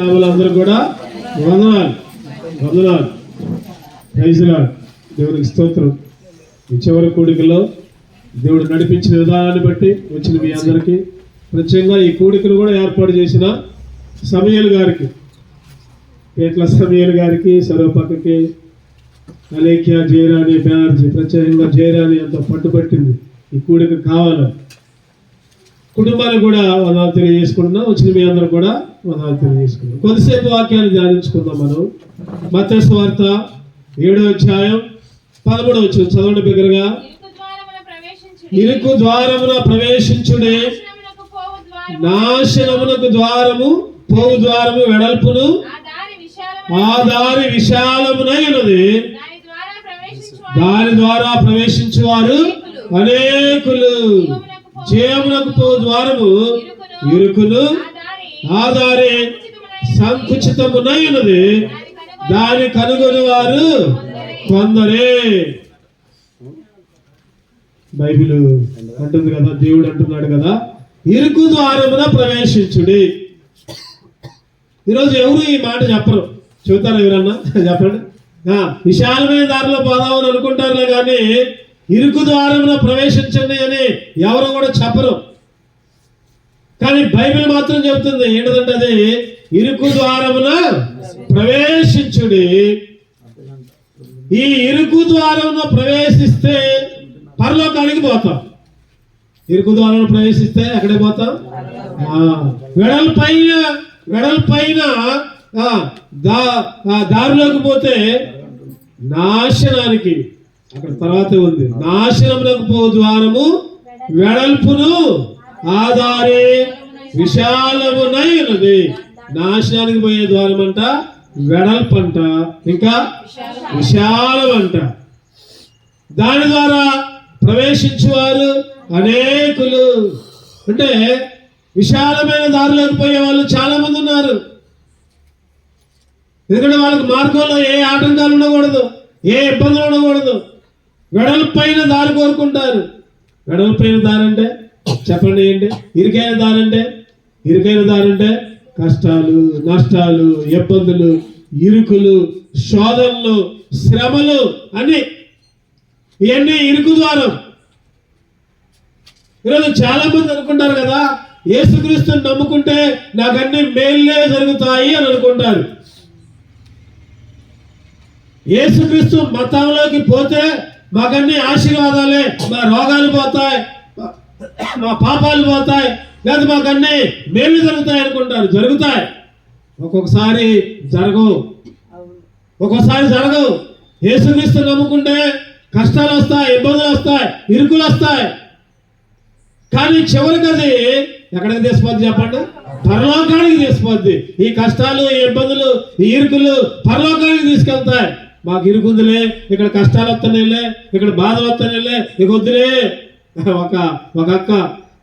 అందరూ కూడా వందనాలు వందనాలు. Praise Lord. దేవునికి స్తోత్రం. ఈ చివరి కూడికలో దేవుడు నడిపించిన విధానాన్ని బట్టి వచ్చిన మీ అందరికీ ప్రత్యేకంగా ఈ కూడికను కూడా ఏర్పాటు చేసిన సమయల్ గారికి, పేట్ల సమయల్ గారికి, సర్వపక్కకి అలేఖ్య జయరాణి బెనర్జీ, ప్రత్యేకంగా జయరాణి అంత పట్టుబట్టింది ఈ కూడిక కావాలని. కుటుంబానికి కూడా వందనాలు తెలియజేసుకుంటున్నాం. వచ్చిన మీ అందరూ కూడా వందనాలు తెలియజేసుకుందాం. కొద్దిసేపు వాక్యాన్ని ధ్యానించుకుందాం. మనం మత్తయి సువార్త 7వ అధ్యాయం 13వ వచనం చదవండి బిగ్గరగా. ఇరుకు ద్వారమున ప్రవేశించుడే నాశనమునకు ద్వారము, పోవు ద్వారము వెడల్పును, ఆ దారి విశాలమునై ఉన్నది, దాని ద్వారా ప్రవేశించువారు అనేకులు. జయమునకు పో ద్వారము ఇరుకును, ఆ దారి సంకుచితమునై ఉన్నది, దాని కనుగొని వారు కొందరే. బైబిల్ అంటుంది కదా, దేవుడు అంటున్నాడు కదా, ఇరుకు ద్వారమున ప్రవేశించుడి. ఈరోజు ఎవరు ఈ మాట చెప్పరు. చెబుతారు ఎవరన్నా? చెప్పండి. విశాలమైన దారిలో పోదామని అనుకుంటారులే కానీ ఇరుకు ద్వారమున ప్రవేశించండి అని ఎవరు కూడా చెప్పరు. కానీ బైబిల్ మాత్రం చెబుతుంది ఏంటంటే అది ఇరుకు ద్వారమున ప్రవేశించుడి. ఈ ఇరుకు ద్వారమున ప్రవేశిస్తే పరలోకానికి పోతాం. ఇరుకు ద్వారం ప్రవేశిస్తే ఎక్కడే పోతాం? వెడల్పైన దారిలోకి పోతే నాశనానికి, అక్కడ తర్వాత ఉంది, నాశనములకు పో ద్వారము వెడల్పును, ఆ దారి విశాలమునై ఉన్నది. నాశనానికి పోయే ద్వారం అంట వెడల్పు అంట, ఇంకా విశాలం అంట. దాని ద్వారా ప్రవేశించేవారు అనేకులు. అంటే విశాలమైన దారిలోకి పోయే వాళ్ళు చాలా మంది ఉన్నారు. ఎందుకంటే వాళ్ళకి మార్గంలో ఏ ఆటంకాలు ఉండకూడదు, ఏ ఇబ్బందులు ఉండకూడదు. వెడల్పైన దారి కోరుకుంటారు. వెడల్పైన దారి అంటే చెప్పండి ఏంటి? ఇరుకైన దారి అంటే, ఇరుకైన దారి అంటే కష్టాలు, నష్టాలు, ఇబ్బందులు, ఇరుకులు, శోధనలు, శ్రమలు అన్ని ఇవన్నీ ఇరుకు ద్వారం. ఈరోజు చాలా మంది అనుకుంటారు కదా, యేసుక్రీస్తుని నమ్ముకుంటే నాకన్నీ మేళ్ళే జరుగుతాయి అని అనుకుంటారు. యేసుక్రీస్తు మతంలోకి పోతే మాకన్నీ ఆశీర్వాదాలే, మా రోగాలు పోతాయి, మా పాపాలు పోతాయి, లేదా మాకన్నీ మేలు జరుగుతాయి అనుకుంటారు. జరుగుతాయి, ఒక్కొక్కసారి జరగవు, ఒక్కొక్కసారి జరగవు. యేసుక్రీస్తు నమ్ముకుంటే కష్టాలు వస్తాయి, ఇబ్బందులు వస్తాయి, ఇరుకులు వస్తాయి. కానీ చివరికి అది ఎక్కడికి తీసుకుపోద్ది చెప్పండి? పరలోకానికి తీసుకుపోద్ది. ఈ కష్టాలు, ఈ ఇబ్బందులు, ఈ ఇరుకులు పరలోకానికి తీసుకెళ్తాయి. మాకు ఇరుకుందిలే, ఇక్కడ కష్టాలు వస్తున్నాయిలే, ఇక్కడ బాధలు వస్తున్నాయిలే, ఇక వద్దులే. ఒక అక్క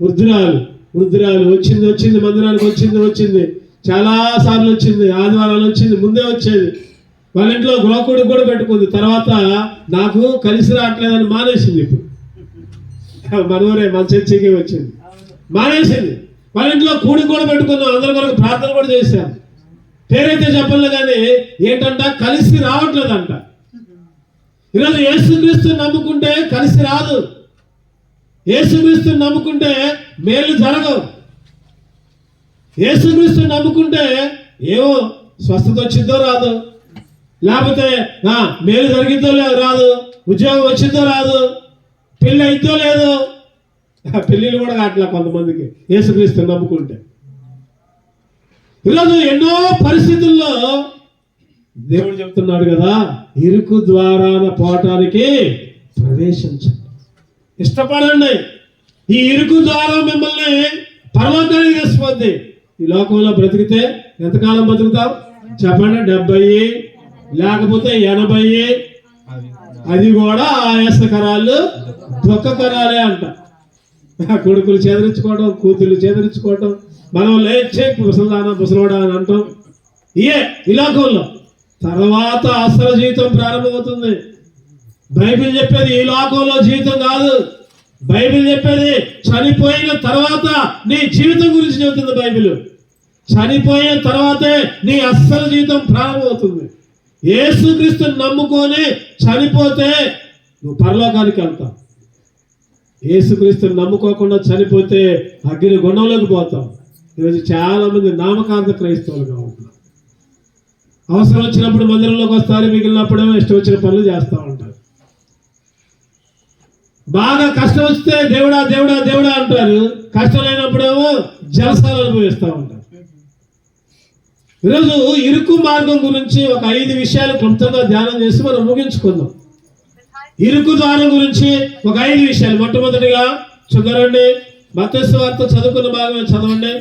వృద్ధురాలు వచ్చింది మందిరానికి వచ్చింది చాలా సార్లు వచ్చింది, ఆదివారాలు వచ్చింది, ముందే వచ్చేది. వాళ్ళ ఇంట్లో గృహకుడికి కూడా పెట్టుకుంది. తర్వాత నాకు కలిసి రావట్లేదని మానేసింది. ఇప్పుడు మనవరే మన చర్చికి వచ్చింది, మానేసింది. వాళ్ళ ఇంట్లో కూడికి కూడా పెట్టుకున్నాం, అందరి కొరకు ప్రార్థన కూడా చేశాం. పేరైతే చెప్పలే కానీ ఏంటంట, కలిసి రావట్లేదంట. ఈరోజు యేసుక్రీస్తు నమ్ముకుంటే కలిసి రాదు, యేసుక్రీస్తు నమ్ముకుంటే మేలు జరగవు. యేసుక్రీస్తు నమ్ముకుంటే ఏమో స్వస్థత వచ్చిందో రాదు, లేకపోతే మేలు జరిగిందో రాదు, ఉద్యోగం వచ్చిందో రాదు, పెళ్ళి అయిద్దో లేదో. పెళ్ళిళ్ళు కూడా అట్లా కొంతమందికి యేసుక్రీస్తు నమ్ముకుంటే. ఈరోజు ఎన్నో పరిస్థితుల్లో దేవుడు చెప్తున్నాడు కదా, ఇరుకు ద్వారాన పోవటానికి ప్రవేశించండి, ఇష్టపడండి. ఈ ఇరుకు ద్వారా మిమ్మల్ని పరలోకానికి తీసుకుపోద్ది. ఈ లోకంలో బ్రతికితే ఎంతకాలం బతుకుతాం చెప్పండి? 70, లేకపోతే 80. అది కూడా ఆయాసకరాలు, దుఃఖకరాలే అంట. కొడుకులు చేదరించుకోవడం, కూతుళ్ళు చేదరించుకోవడం, మనం లేచే ముసలోడా అని అంటాం. ఈ లోకంలో తర్వాత అసలు జీవితం ప్రారంభమవుతుంది. బైబిల్ చెప్పేది ఈ లోకంలో జీవితం కాదు. బైబిల్ చెప్పేది చనిపోయిన తర్వాత నీ జీవితం గురించి చెబుతుంది బైబిల్. చనిపోయిన తర్వాతే నీ అస్సలు జీవితం ప్రారంభమవుతుంది. యేసుక్రీస్తుని నమ్ముకొని చనిపోతే నువ్వు పరలోకానికి వెళ్తావు. యేసుక్రీస్తుని నమ్ముకోకుండా చనిపోతే అగ్ని గుండంలోకి పోతావు. ఈరోజు చాలా మంది నామకార్థ క్రైస్తవులుగా ఉంటారు. అవసరం వచ్చినప్పుడు మందిరంలోకి వస్తారు, మిగిలినప్పుడేమో ఇష్టం వచ్చిన పనులు చేస్తూ ఉంటారు. బాగా కష్టం వస్తే దేవుడా దేవుడా దేవుడా అంటారు, కష్టం లేనప్పుడేమో జలసాలు అనుభవిస్తూ ఉంటారు. ఈరోజు ఇరుకు మార్గం గురించి ఒక 5 విషయాలు క్లుప్తంగా ధ్యానం చేసి మనం ముగించుకుందాం. ఇరుకు ద్వారం గురించి ఒక 5 విషయాలు. మొట్టమొదటిగా చదవండి, మత్తయి సువార్త చదువుకున్న భాగమే చదవండి,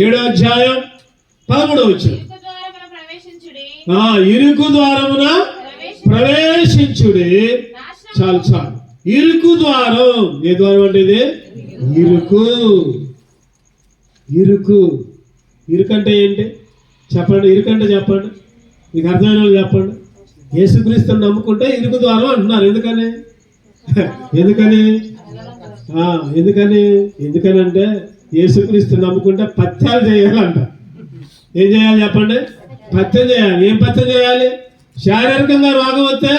7వ అధ్యాయం 13వ వచనం. ఇరుకు ద్వారమున ప్రవేశించుడి. చాలు చాలు. ఇరుకు ద్వారం. ఏ ద్వారం అంటే ఇది? ఇరుకు. ఇరుకు ఇరుకంటే ఏంటి చెప్పండి? ఇరుకంటే చెప్పండి, మీకు అర్థమైన వాళ్ళు చెప్పండి. యేసుక్రీస్తుని నమ్ముకుంటే ఇరుకు ద్వారం అంటున్నారు. ఎందుకని ఎందుకనంటే యేసుక్రీస్తుని నమ్ముకుంటే పత్యాలు చేయాలంట. ఏం చేయాలి చెప్పండి? పత్యం చేయాలి. ఏం పత్యం చేయాలి? శారీరకంగా రోగం వస్తే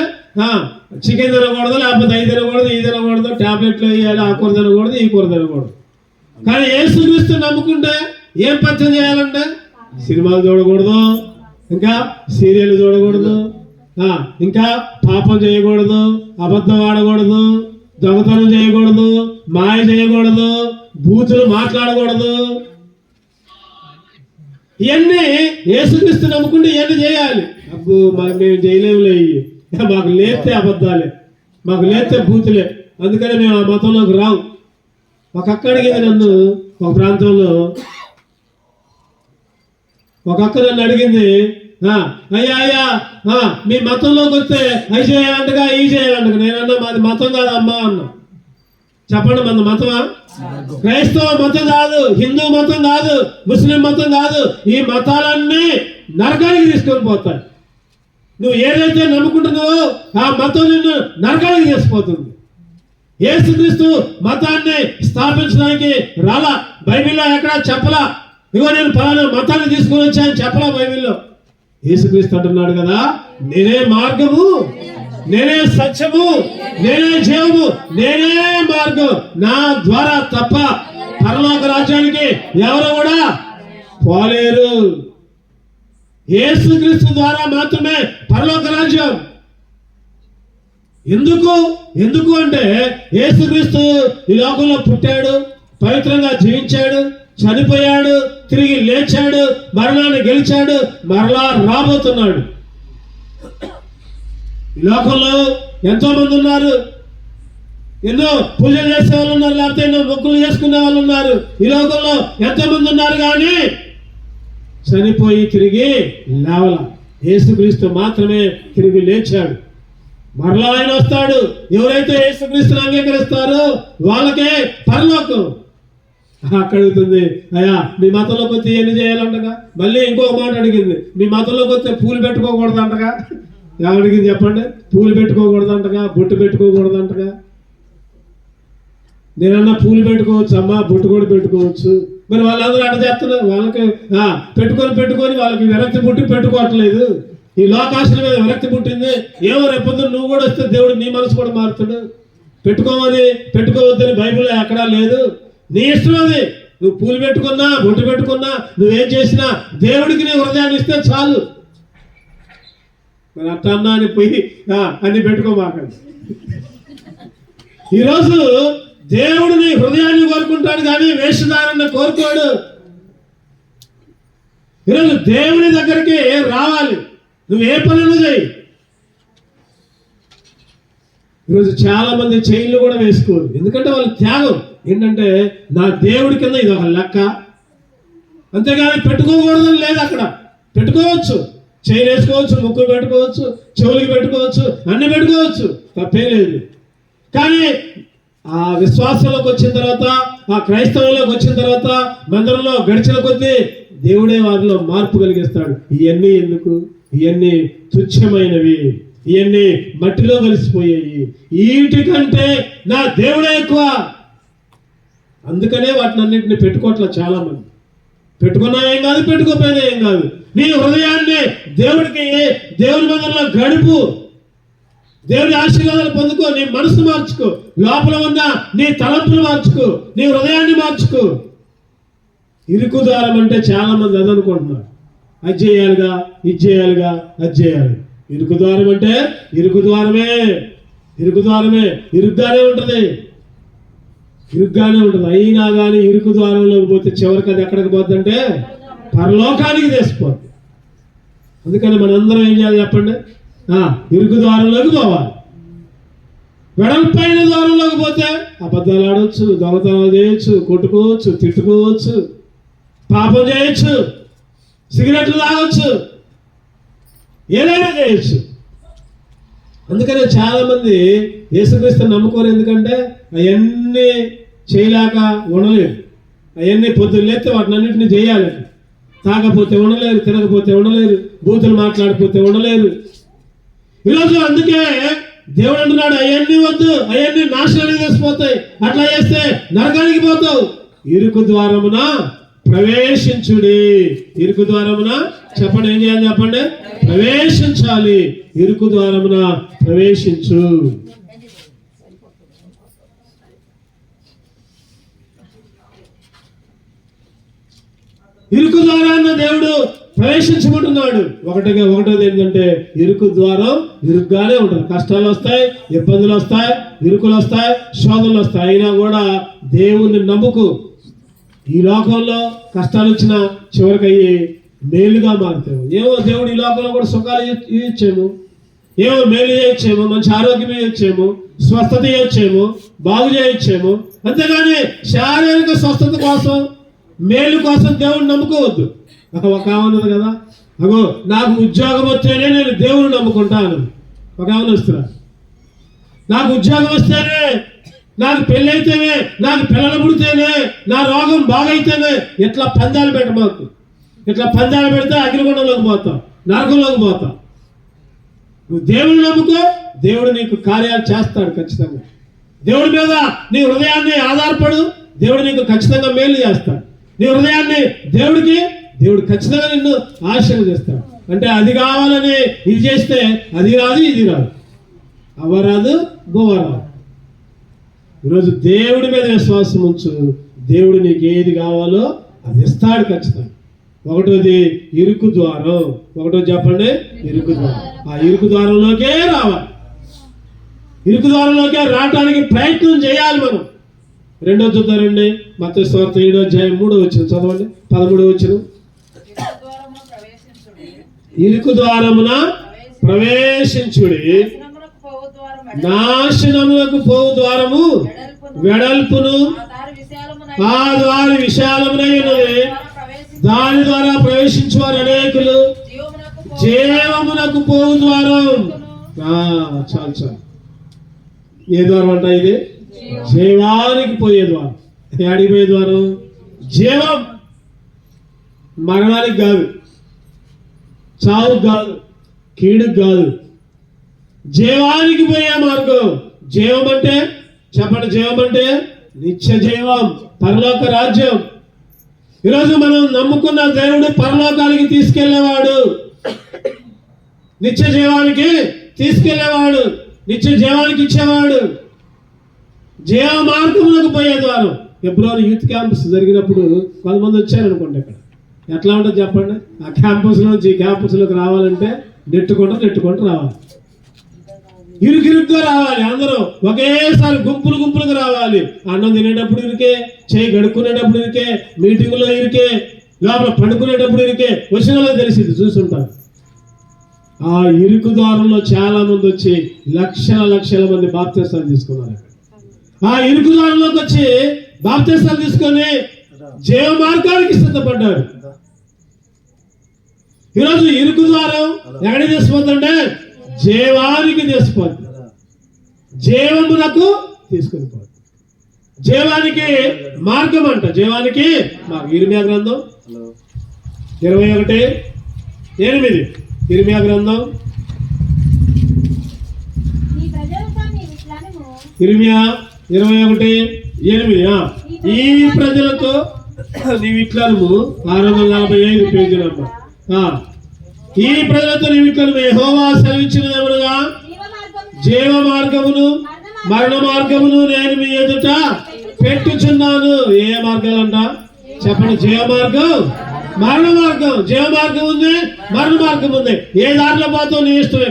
చికెన్ తినకూడదు, లేకపోతే అవి తినకూడదు, ఇది తినకూడదు, టాబ్లెట్లు వేయాలి, ఆ కూర తినకూడదు, ఈ కూర తినకూడదు. కానీ యేసుక్రీస్తుని నమ్ముకుంటే ఏం పత్యం చేయాలంటే సినిమాలు చూడకూడదు, ఇంకా సీరియల్ చూడకూడదు, ఇంకా పాపం చేయకూడదు, అబద్ధం ఆడకూడదు, దొంగతనం చేయకూడదు, మాయ చేయకూడదు, బూతులు మాట్లాడకూడదు. ఇవన్నీ యేసుక్రీస్తు నమ్ముకుంటే ఇవన్నీ చేయాలి. అబ్బో మేము చేయలేములే, మాకు లేస్తే అబద్ధాలే, మాకు లేస్తే బూతులే, అందుకని మేము ఆ మతంలోకి రాము. ఒక అక్క అడిగింది నన్ను, ఒక ప్రాంతంలో ఒక అక్క నన్ను అడిగింది, అయ్యా అయ్యా మీ మతంలోకి వస్తే అవి చేయాలంటగా ఇవి చేయాలంటగా. నేనన్నా మాది మతం కాదమ్మా అన్నా. చెప్పండి, మన మతమా? క్రైస్తవ మతం కాదు, హిందూ మతం కాదు, ముస్లిం మతం కాదు. ఈ మతాలన్నీ నరకానికి తీసుకొని పోతాయి. నువ్వు ఏదైతే నమ్ముకుంటున్నావో ఆ మతం నిన్ను నరకానికి తీసుకుపోతుంది. యేసుక్రీస్తు మతాన్ని స్థాపించడానికి రాలా. బైబిల్లో ఎక్కడా చెప్పలా, ఇగో నేను ఫలానా మతాన్ని తీసుకొని వచ్చాను చెప్పలా బైబిల్లో. యేసుక్రీస్తు అంటున్నాడు కదా, నేనే మార్గము, నేనే సత్యము, నేనే జీవము, నేనే మార్గం, నా ద్వారా తప్ప పరలోక రాజ్యానికి ఎవరు కూడా పోలేరు. యేసుక్రీస్తు ద్వారా మాత్రమే పరలోక రాజ్యం. ఎందుకు అంటే యేసుక్రీస్తు ఈ లోకంలో పుట్టాడు, పవిత్రంగా జీవించాడు, చనిపోయాడు, తిరిగి లేచాడు, మరణాన్ని గెలిచాడు, మరలా రాబోతున్నాడు. ఈ లోకంలో ఎంతో మంది ఉన్నారు, ఎన్నో పూజలు చేసే వాళ్ళు ఉన్నారు, లేకపోతే ఎన్నో మొక్కులు చేసుకునే వాళ్ళు ఉన్నారు. ఈ లోకంలో ఎంతో మంది ఉన్నారు, కానీ చనిపోయి తిరిగి లేవల. యేసుక్రీస్తు మాత్రమే తిరిగి లేచాడు, మరలా ఆయన వస్తాడు. ఎవరైతే యేసుక్రీస్తుని అంగీకరిస్తారో వాళ్ళకే పరలోకం. అడుగుతుంది, అయ్యా మీ మతంలోకి వచ్చి ఎన్ని చేయాలంటగా. మళ్ళీ ఇంకొక మాట అడిగింది, మీ మతంలోకి వస్తే పూలు పెట్టుకోకూడదు అంటగా. అడిగింది చెప్పండి? పూలు పెట్టుకోకూడదు అంటగా, బొట్టు పెట్టుకోకూడదు అంటగా. నేనన్నా పూలు పెట్టుకోవచ్చు అమ్మా, బొట్టు కూడా పెట్టుకోవచ్చు. మరి వాళ్ళందరూ అట్ట చేస్తున్నారు. వాళ్ళకి పెట్టుకొని వాళ్ళకి విరక్తి పుట్టి పెట్టుకోవట్లేదు. ఈ లోకాశల మీద విరక్తి పుట్టింది. ఏమో రేపొద్దు నువ్వు కూడా వస్తే దేవుడు నీ మనసు కూడా మారుతాడు. పెట్టుకోవద్దని బైబిల్లో ఎక్కడా లేదు. నీ ఇష్టం అది. నువ్వు పూలు పెట్టుకున్నా, బొట్టు పెట్టుకున్నా, నువ్వేం చేసినా దేవుడికి నీ హృదయాన్ని ఇస్తే చాలు. మరి అట్లా అన్నా అని పోయి అన్ని పెట్టుకోమాకండి. ఈరోజు దేవుడు నీ హృదయాన్ని కోరుకుంటాడు, కానీ వేషధారాన్ని కోరుకోడు. ఈరోజు దేవుని దగ్గరికి రావాలి, నువ్వు ఏ పనులు చేయి. ఈరోజు చాలా మంది చైన్లు కూడా వేసుకోరు, ఎందుకంటే వాళ్ళు త్యాగం. ఏంటంటే నా దేవుడి కింద ఇది ఒక లెక్క, అంతేగాని పెట్టుకోకూడదని లేదు. అక్కడ పెట్టుకోవచ్చు, చైన్ వేసుకోవచ్చు, ముక్కు పెట్టుకోవచ్చు, చెవులకి పెట్టుకోవచ్చు, అన్ని పెట్టుకోవచ్చు, తప్పే లేదు. కానీ ఆ విశ్వాసంలోకి వచ్చిన తర్వాత, ఆ క్రైస్తవంలోకి వచ్చిన తర్వాత, మందిరంలో గడిచిన కొద్దీ దేవుడే వారిలో మార్పు కలిగిస్తాడు. ఇవన్నీ ఎందుకు? ఇవన్నీ తుచ్చమైనవి, ఇవన్నీ మట్టిలో కలిసిపోయాయి. వీటికంటే నా దేవుడే ఎక్కువ. అందుకనే వాటిని అన్నింటినీ పెట్టుకోవట్లేదు చాలా మంది. పెట్టుకున్నా ఏం కాదు, పెట్టుకోపోయినా ఏం కాదు. నీ హృదయాన్ని దేవుని మందిరంలో గడుపు. దేవుని ఆశీర్వాదాలు పొందుకో. నీ మనసు మార్చుకో. లోపల ఉన్న నీ తలంపులు మార్చుకో. నీ హృదయాన్ని మార్చుకో. ఇరుకు ద్వారం అంటే చాలా మంది అదనుకుంటున్నారు. అది చేయాలిగా, ఇది చేయాలిగా, అది చేయాలి. ఇరుకు ద్వారం అంటే ఇరుకు ద్వారమే. ఇరుగ్గానే ఉంటుంది. అయినా కానీ ఇరుకు ద్వారంలోకి పోతే చివరికి అది ఎక్కడికి పోతుందంటే పరలోకానికి తీసిపోద్ది. అందుకని మనందరం ఏం చేయాలి చెప్పండి? ఇరుకు ద్వారంలోకి పోవాలి. వెడల్పైన ద్వారంలోకి పోతే అబద్ధాలు ఆడవచ్చు, దొంగతనాలు చేయొచ్చు, కొట్టుకోవచ్చు, తిట్టుకోవచ్చు, పాపం చేయొచ్చు, సిగరెట్లు తాగొచ్చు, ఏదైనా చేయొచ్చు. అందుకనే చాలా మంది యేసుక్రీస్తుని నమ్ముకోరు. ఎందుకంటే అవన్నీ చేయలేక ఉండలేరు. అవన్నీ పొద్దున్న లేస్తే వాటిని అన్నింటినీ చేయాలి. తాగపోతే ఉండలేరు, తినకపోతే ఉండలేరు, బూతులు మాట్లాడిపోతే ఉండలేరు. ఈరోజు అందుకే దేవుడు అంటున్నాడు, అవన్నీ వద్దు, అవన్నీ నాశనానికి చేసిపోతాయి. అట్లా చేస్తే నరకానికి పోతావు. ఇరుకు ద్వారమున ప్రవేశించుడి. ఇరుకు ద్వారమున చెప్పండి, ఏం చేయాలి చెప్పండి? ప్రవేశించాలి. ఇరుకు ద్వారమున ప్రవేశించు. ఇరుకు ద్వారాన్ని దేవుడు ప్రవేశించమంటున్నాడు. ఒకటోది ఏంటంటే ఇరుకు ద్వారం ఇరుగ్గానే ఉంటుంది. కష్టాలు వస్తాయి, ఇబ్బందులు వస్తాయి, ఇరుకులు వస్తాయి, శోధనలు వస్తాయి. అయినా కూడా దేవుణ్ణి నమ్ముకు. ఈ లోకంలో కష్టాలు వచ్చినా చివరికి అయ్యి మేలుగా మారుతాము. ఏమో దేవుడు ఈ లోకంలో కూడా సుఖాలు ఇచ్చేమో, ఏమో మేలు చేయొచ్చేమో, మంచి ఆరోగ్యం ఇచ్చేమో, స్వస్థత ఇచ్చేమో, బాగు చేయొచ్చేమో. అంతేగాని శారీరక స్వస్థత కోసం, మేలు కోసం దేవుడిని నమ్ముకోవద్దు. ఒక ఉన్నది కదా, అగో నాకు ఉద్యోగం వస్తేనే నేను దేవుడిని నమ్ముకుంటాను. ఒక వస్తున్నా, నాకు ఉద్యోగం వస్తేనే, నాకు పెళ్ళి అయితేనే, నాకు పిల్లలు పుడితేనే, నా రోగం బాగైతేనే. ఇట్లా పందాలు పెట్టమాకు. ఇట్లా పందాలు పెడితే అగ్నిగుండంలోకి పోతాం, నరకంలోకి పోతాం. నువ్వు దేవుడిని నమ్ముకో, దేవుడు నీకు కార్యాలు చేస్తాడు ఖచ్చితంగా. దేవుడి మీద నీ హృదయాన్ని ఆధారపడు, దేవుడు నీకు ఖచ్చితంగా మేలు చేస్తాడు. నీ హృదయాన్ని దేవుడు ఖచ్చితంగా నిన్ను ఆశీర్వదిస్తాడు. అంటే అది కావాలని ఇది చేస్తే అది రాదు, ఇది రాదు, అవ్వరాదు, గోవరాదు. ఈరోజు దేవుడి మీద విశ్వాసం ఉంచు. దేవుడు నీకు ఏది కావాలో అది ఇస్తాడు ఖచ్చితంగా. ఒకటోది ఇరుకు ద్వారం. చెప్పండి, ఇరుకు ద్వారం. ఆ ఇరుకు ద్వారంలోకే రావాలి. ఇరుకు ద్వారంలోకే రావడానికి ప్రయత్నం చేయాలి మనం. రెండో చూద్దారండి, మత్తయి సువార్త 7వ అధ్యాయం 3వ వచనం చదవండి. 13వ వచనం. ఇరుకు ద్వారమున ప్రవేశించుడి, నాశనములకు పోవు ద్వారము వెడల్పును, ఆ దారి విశాలమునై ఉన్నది, దాని ద్వారా ప్రవేశించువారు అనేకులు. జీవమునకు పోవు ద్వారం. చాలు. ఏ ద్వారం అంట ఇది? జీవానికి పోయే ద్వారం. ఏడికి పోయే ద్వారం? జీవం. మరణానికి కాదు, చావుకు కాదు, కీడుకు కాదు, జీవానికి పోయే మార్గం. జీవం అంటే చెప్పండి, జీవం అంటే నిత్య జీవం, పరలోక రాజ్యం. ఈరోజు మనం నమ్ముకున్న దేవుడు పరలోకానికి తీసుకెళ్లేవాడు, నిత్య జీవానికి తీసుకెళ్లేవాడు, నిత్య జీవానికి ఇచ్చేవాడు. జీవ మార్గములకు పోయే ద్వారం. ఎప్పుడో యూత్ క్యాంపస్ జరిగినప్పుడు కొంతమంది వచ్చారనుకోండి. ఇక్కడ ఎట్లా ఉంటుంది చెప్పండి? ఆ క్యాంపస్ నుంచి ఈ క్యాంపస్లోకి రావాలంటే నెట్టుకుంటూ రావాలి. ఇరుకిరుగ్గా రావాలి. అందరూ ఒకేసారి గుంపులుగా రావాలి. అన్నం తినేటప్పుడు ఇరికే, చేయి గడుక్కునేటప్పుడు ఇరికే, మీటింగులో ఇరికే, లోపల పండుకునేటప్పుడు ఇరికే. వచ్చిన వాళ్ళకి తెలిసింది, చూసుంటారు. ఆ ఇరుకు ద్వారంలో చాలా మంది వచ్చి లక్షల మంది బాప్తిస్తాలు తీసుకున్నారు. ఆ ఇరుకు ద్వారంలోకి వచ్చి బాప్తిస్తాలు తీసుకొని జీవ మార్గానికి సిద్ధపడ్డారు. ఈరోజు ఇరుకు ద్వారం ఎక్కడికి తీసుకుపోతుంటే జీవానికి తీసుకుపోతుంది, జీవమునకు తీసుకుని పోతుంది. జీవానికి మార్గం అంట. జీవానికి ఇర్మియా గ్రంథం 21:8. ఇర్మియా గ్రంథం ఇర్మియా 21:8. ఈ ప్రజలకు నీవిట్లను 645 పేజీ నంబర్. ఈ ప్రజలతో నీవిట్లను యెహోవా సెలవిచ్చినదేమనగా, జీవ మార్గమును మరణ మార్గమును నేను మీ ఎదుట పెట్టుచున్నాను. ఏ మార్గాలంట చెప్పండి? జీవ మార్గం, మరణ మార్గం. జీవ మార్గం ఉంది, మరణ మార్గం ఉంది. ఏ దారిలో పోతావు నీ ఇష్టం.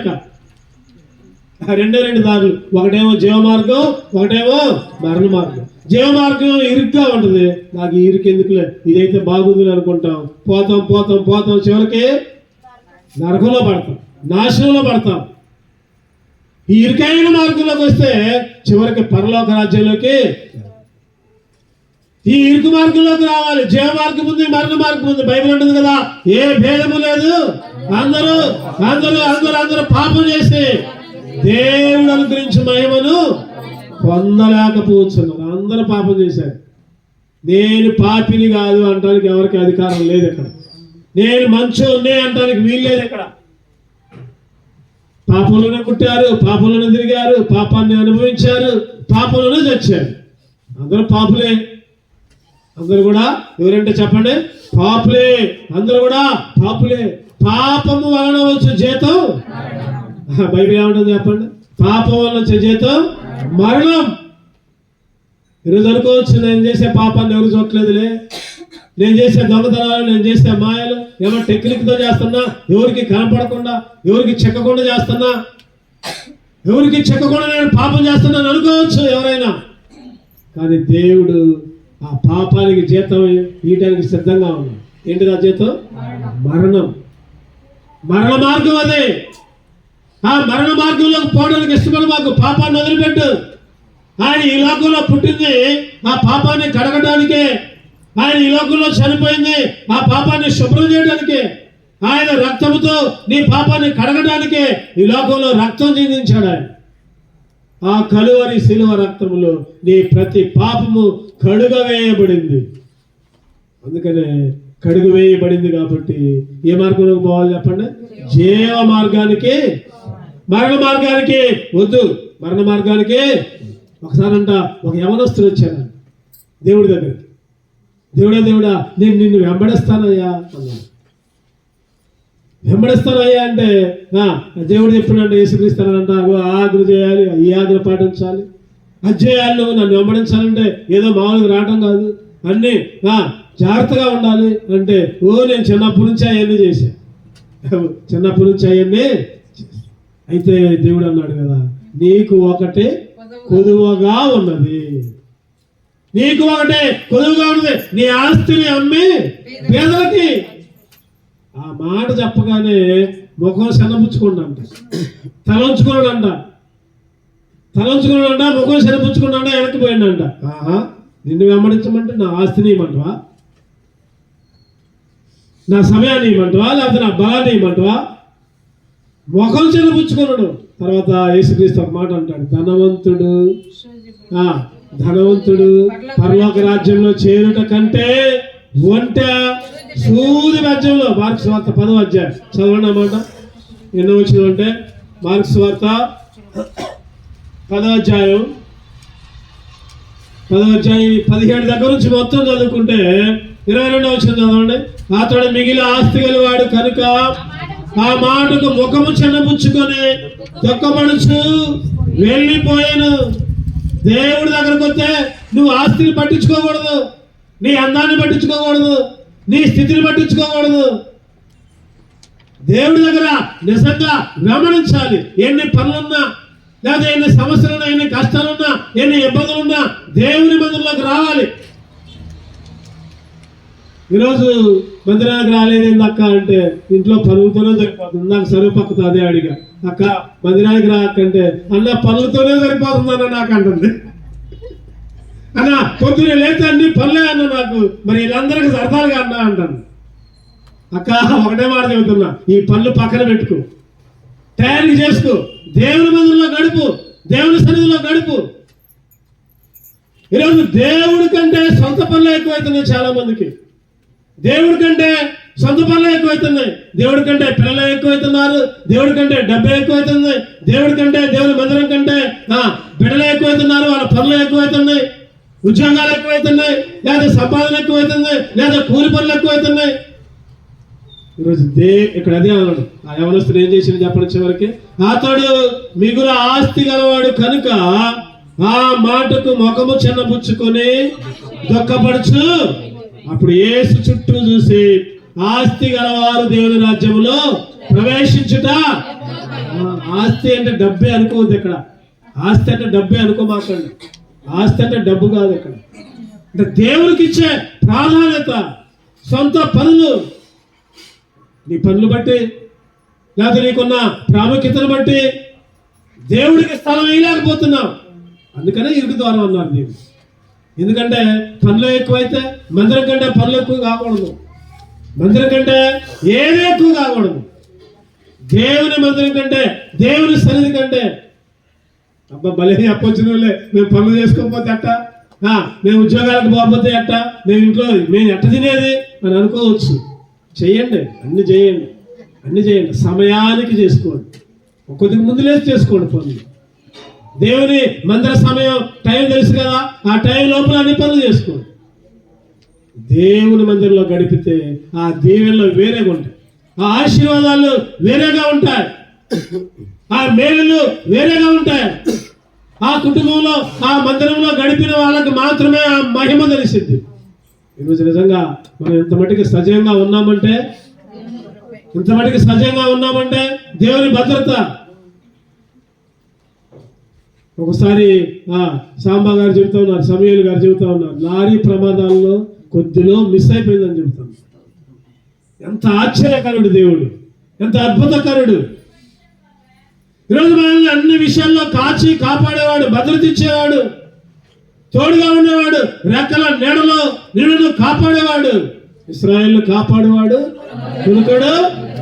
ఇక రెండు దారులు, ఒకటేమో జీవ మార్గం, ఒకటేమో మరణ మార్గం. జీవ మార్గం ఇరుగ్గా ఉంటుంది. నాకు ఈ ఇరుకు ఎందుకులే, ఇదైతే బాగుంది అనుకుంటాం. పోతాం పోతాం పోతాం, చివరికి నరకంలో పడతాం, నాశనంలో పడతాం. ఈ ఇరుకైన మార్గంలోకి వస్తే చివరికి పరలోక రాజ్యంలోకి, ఈ ఇరుకు మార్గంలోకి రావాలి. జీవ మార్గం ఉంది, మరణ మార్గం ఉంది. బైబిల్ ఉంటుంది కదా, ఏ భేదము లేదు, అందరూ అందరూ అందరూ అందరూ పాపం చేసి దేవుడు అనుగ్రహించిన మహిమను పొందలేకపోతున్నారు. అందరూ పాపం చేశారు. నేను పాపిని కాదు అంటానికి ఎవరికి అధికారం లేదు. ఇక్కడ నేను మంచోనే అంటానికి వీలు లేదు. ఇక్కడ పాపంలోనే పుట్టారు, పాపంలోనే తిరిగారు, పాపాన్ని అనుభవించారు, పాపంలోనే చచ్చారు. అందరూ పాపులే. అందరూ కూడా ఎవరంటే చెప్పండి? పాపులే. అందరూ కూడా పాపులే. పాపము వలన వచ్చే జీతం, బైబిల్ ఏమంటుంది చెప్పండి? పాపం వలన వచ్చే జీతం మరణం. ఈరోజు అనుకోవచ్చు, నేను చేసే పాపాన్ని ఎవరు చూడలేదులే, నేను చేసే దొంగతనాలు, నేను చేసే మాయలు ఏమో టెక్నిక్తో చేస్తున్నా, ఎవరికి కనపడకుండా, ఎవరికి చెక్కకుండా చేస్తున్నా, ఎవరికి చెక్కకుండా నేను పాపం చేస్తున్నాను అనుకోవచ్చు ఎవరైనా. కానీ దేవుడు ఆ పాపానికి జీతం ఇయటానికి సిద్ధంగా ఉన్నాడు. ఏంటిది ఆ జీతం? మరణం. మరణ మార్గం అదే. ఆ మరణ మార్గంలోకి పోవడానికి ఇష్టపడి మాకు పాపాన్ని వదిలిపెట్టు. ఆయన ఈ లోకంలో పుట్టింది ఆ పాపాన్ని కడగడానికే. ఆయన ఈ లోకంలో చనిపోయింది ఆ పాపాన్ని శుభ్రం చేయడానికే. ఆయన రక్తముతో నీ పాపాన్ని కడగడానికే ఈ లోకంలో రక్తం చిందించాడు ఆయన. ఆ కలువరి శిలువ రక్తములో నీ ప్రతి పాపము కడుగవేయబడింది. అందుకనే కడుగు వేయబడింది కాబట్టి ఏ మార్గంలోకి పోవాలి చెప్పండి? జీవ మార్గానికి, మరణ మార్గానికి వద్దు. మరణ మార్గానికి ఒకసారి అంట ఒక యవనస్తుడు వచ్చాడు దేవుడి దగ్గరికి. దేవుడా నేను నిన్ను వెంబడిస్తానయ్యా అన్నాడు. వెంబడిస్తానయ్యా అంటే దేవుడు చెప్పినట్టు యేసుక్రీస్తానంట, ఆజ్ఞ చేయాలి, ఈ ఆజ్ఞ పాటించాలి, అది చేయాలి. నువ్వు నన్ను వెంబడించాలంటే ఏదో మామూలుగా రావటం కాదు, అన్నీ జాగ్రత్తగా ఉండాలి అంటే నేను చిన్నప్పటి నుంచి అవన్నీ చేశాను. చిన్నప్పటి నుంచి అవన్నీ. అయితే దేవుడు అన్నాడు కదా, నీకు ఒకటి కొదువగా ఉన్నది, నీకు ఒకటే కొదువుగా ఉన్నది, నీ ఆస్తిని అమ్మి పేదలకి. ఆ మాట చెప్పగానే ముఖం శనపుచ్చుకోండి, తలంచుకున్నాడంట, ముఖం శనపుచ్చుకున్నాడా, వెనక్కి పోయిందంట. నిన్ను వెంబడించమంటే నా ఆస్తిని ఇవ్వమంటవా, నా సమయాన్ని ఇవ్వమంటవా, లేకపోతే నా బలాన్ని ఇవ్వమంటవా? ముఖం శనపుచ్చుకున్నాడు. తర్వాత యేసుక్రీస్తు ఒక మాట అంటాడు, ధనవంతుడు పరలోక రాజ్యంలో చేరుట కంటే ఒంట సూది రాజ్యంలో. మార్క్స్ వార్త 10వ అధ్యాయం చదవండి అన్నమాట. ఎన్నో వచ్చిన అంటే మార్క్స్ వార్త 10వ అధ్యాయం 17 దగ్గర నుంచి మొత్తం చదువుకుంటే 22వ వచ్చిన చదవండి. అతడు మిగిలిన ఆస్తి గలవాడు కనుక ఆ మాటకు ముఖము చిన్నపుచ్చుకొని దుఃఖపడుచు వెళ్ళిపోయాను. దేవుడి దగ్గరకు వస్తే నువ్వు ఆస్తిని పట్టించుకోకూడదు, నీ అందాన్ని పట్టించుకోకూడదు, నీ స్థితిని పట్టించుకోకూడదు. దేవుడి దగ్గర నిజంగా గమనించాలి. ఎన్ని పనులున్నా, లేదా ఎన్ని సమస్యలున్నా, ఎన్ని కష్టాలున్నా, ఎన్ని ఇబ్బందులున్నా దేవుని మందిరంలోకి రావాలి. ఈరోజు మందిరానికి రాలేదేంది అక్క అంటే ఇంట్లో పనులతోనే సరిపోతుంది. నాకు సరువు పక్కతో అదే అడిగా, అక్క మందిరానికి రాకంటే అన్న పనులతోనే సరిపోతుందన్న నాకు అంటుంది. అన్న పొద్దున లేతే అన్ని పనులే అన్న నాకు, మరి వీళ్ళందరికీ సరదాలుగా అన్నా అంటాను. అక్క ఒకటే మాట చెబుతున్నా, ఈ పనులు పక్కన పెట్టుకో, తయారీ చేసుకో, దేవుని మందిరంలో గడుపు, దేవుని సన్నిధిలో గడుపు. ఈరోజు దేవుడి కంటే సొంత పనులు ఎక్కువైతున్నాయి చాలా మందికి. దేవుడి కంటే సొంత పనులు ఎక్కువైతున్నాయి, దేవుడి కంటే పిల్లలు ఎక్కువైతున్నారు, దేవుడి కంటే డబ్బు ఎక్కువైతుంది, దేవుడి కంటే దేవుని మందిరం కంటే బిడ్డలు ఎక్కువైతున్నారు, వాళ్ళ పనులు ఎక్కువైతున్నాయి. ఉద్యోగాలు ఎక్కువైతున్నాయి, లేదా సంపాదన ఎక్కువైతుంది, లేదా కూలి పనులు ఎక్కువైతున్నాయి. ఈరోజు ఇక్కడ అదే అన్నాడు, ఆ యవనస్తుడు ఏం చేసింది చెప్పండి చివరికి, అతడు మిగులు ఆస్తి గలవాడు కనుక ఆ మాటకు ముఖము చిన్నపుచ్చుకొని దుఃఖపడుచు. అప్పుడు యేసు చుట్టూ చూసి, ఆస్తి గలవారు దేవుని రాజ్యములో ప్రవేశించుట. ఆస్తి అంటే డబ్బే అనుకోవద్దు ఇక్కడ. ఆస్తి అంటే డబ్బే అనుకోమాకండి. ఆస్తి అంటే డబ్బు కాదు ఇక్కడ. అంటే దేవునికి ఇచ్చే ప్రాధాన్యత, సొంత పనులు, నీ పనులు బట్టి, లేకపోతే నీకున్న ప్రాముఖ్యతను బట్టి దేవుడికి స్థలం వేయలేకపోతున్నావు. అందుకనే ఇరుకు ద్వారం అన్నారు దేవుడు. ఎందుకంటే పనులు ఎక్కువైతే మందిరం కంటే పనులు ఎక్కువ కాకూడదు, మందిరం కంటే ఏది ఎక్కువ కాకూడదు. దేవుని మందిరం కంటే, దేవుని సన్నిధి కంటే, అబ్బా భలే చెప్పొచ్చిన వాళ్ళే, మేము పనులు చేసుకోకపోతే అట్ట, మేము ఉద్యోగాలకు పోకపోతే అట్ట, మేము ఇంట్లో మేము ఎట్ట తినేది అని అనుకోవచ్చు. చెయ్యండి, అన్ని చేయండి, అన్ని చేయండి, సమయానికి చేసుకోండి, కొద్దిగా ముందు లేచి చేసుకోండి పనులు. దేవుని మందిర సమయం టైం తెలుసు కదా, ఆ టైం లోపల అన్ని పనులు చేసుకోండి. దేవుని మందిరంలో గడిపితే ఆ దీవెనలు వేరేగా ఉంటాయి, ఆ ఆశీర్వాదాలు వేరేగా ఉంటాయి, ఆ మేలులు వేరేగా ఉంటాయి. ఆ కుటుంబంలో, ఆ మందిరంలో గడిపిన వాళ్ళకి మాత్రమే ఆ మహిమ తెలిసింది. ఈరోజు నిజంగా మనం ఇంత మటుకు సజీవంగా ఉన్నామంటే, దేవుని భద్రత. ఒకసారి సాంబా గారు చెబుతా ఉన్నారు, సమయలు గారు చెబుతా ఉన్నారు, లారీ ప్రమాదాల్లో కొద్దిలో మిస్ అయిపోయిందని చెబుతాను. ఎంత ఆశ్చర్యకరుడు దేవుడు, ఎంత అద్భుతకరుడు. ఈరోజు మనల్ని అన్ని విషయాల్లో కాచి కాపాడేవాడు, భద్రత ఇచ్చేవాడు, తోడుగా ఉండేవాడు, రెక్కల నీడలో నిన్ను కాపాడేవాడు. ఇశ్రాయేలును కాపాడేవాడు, కునుకడు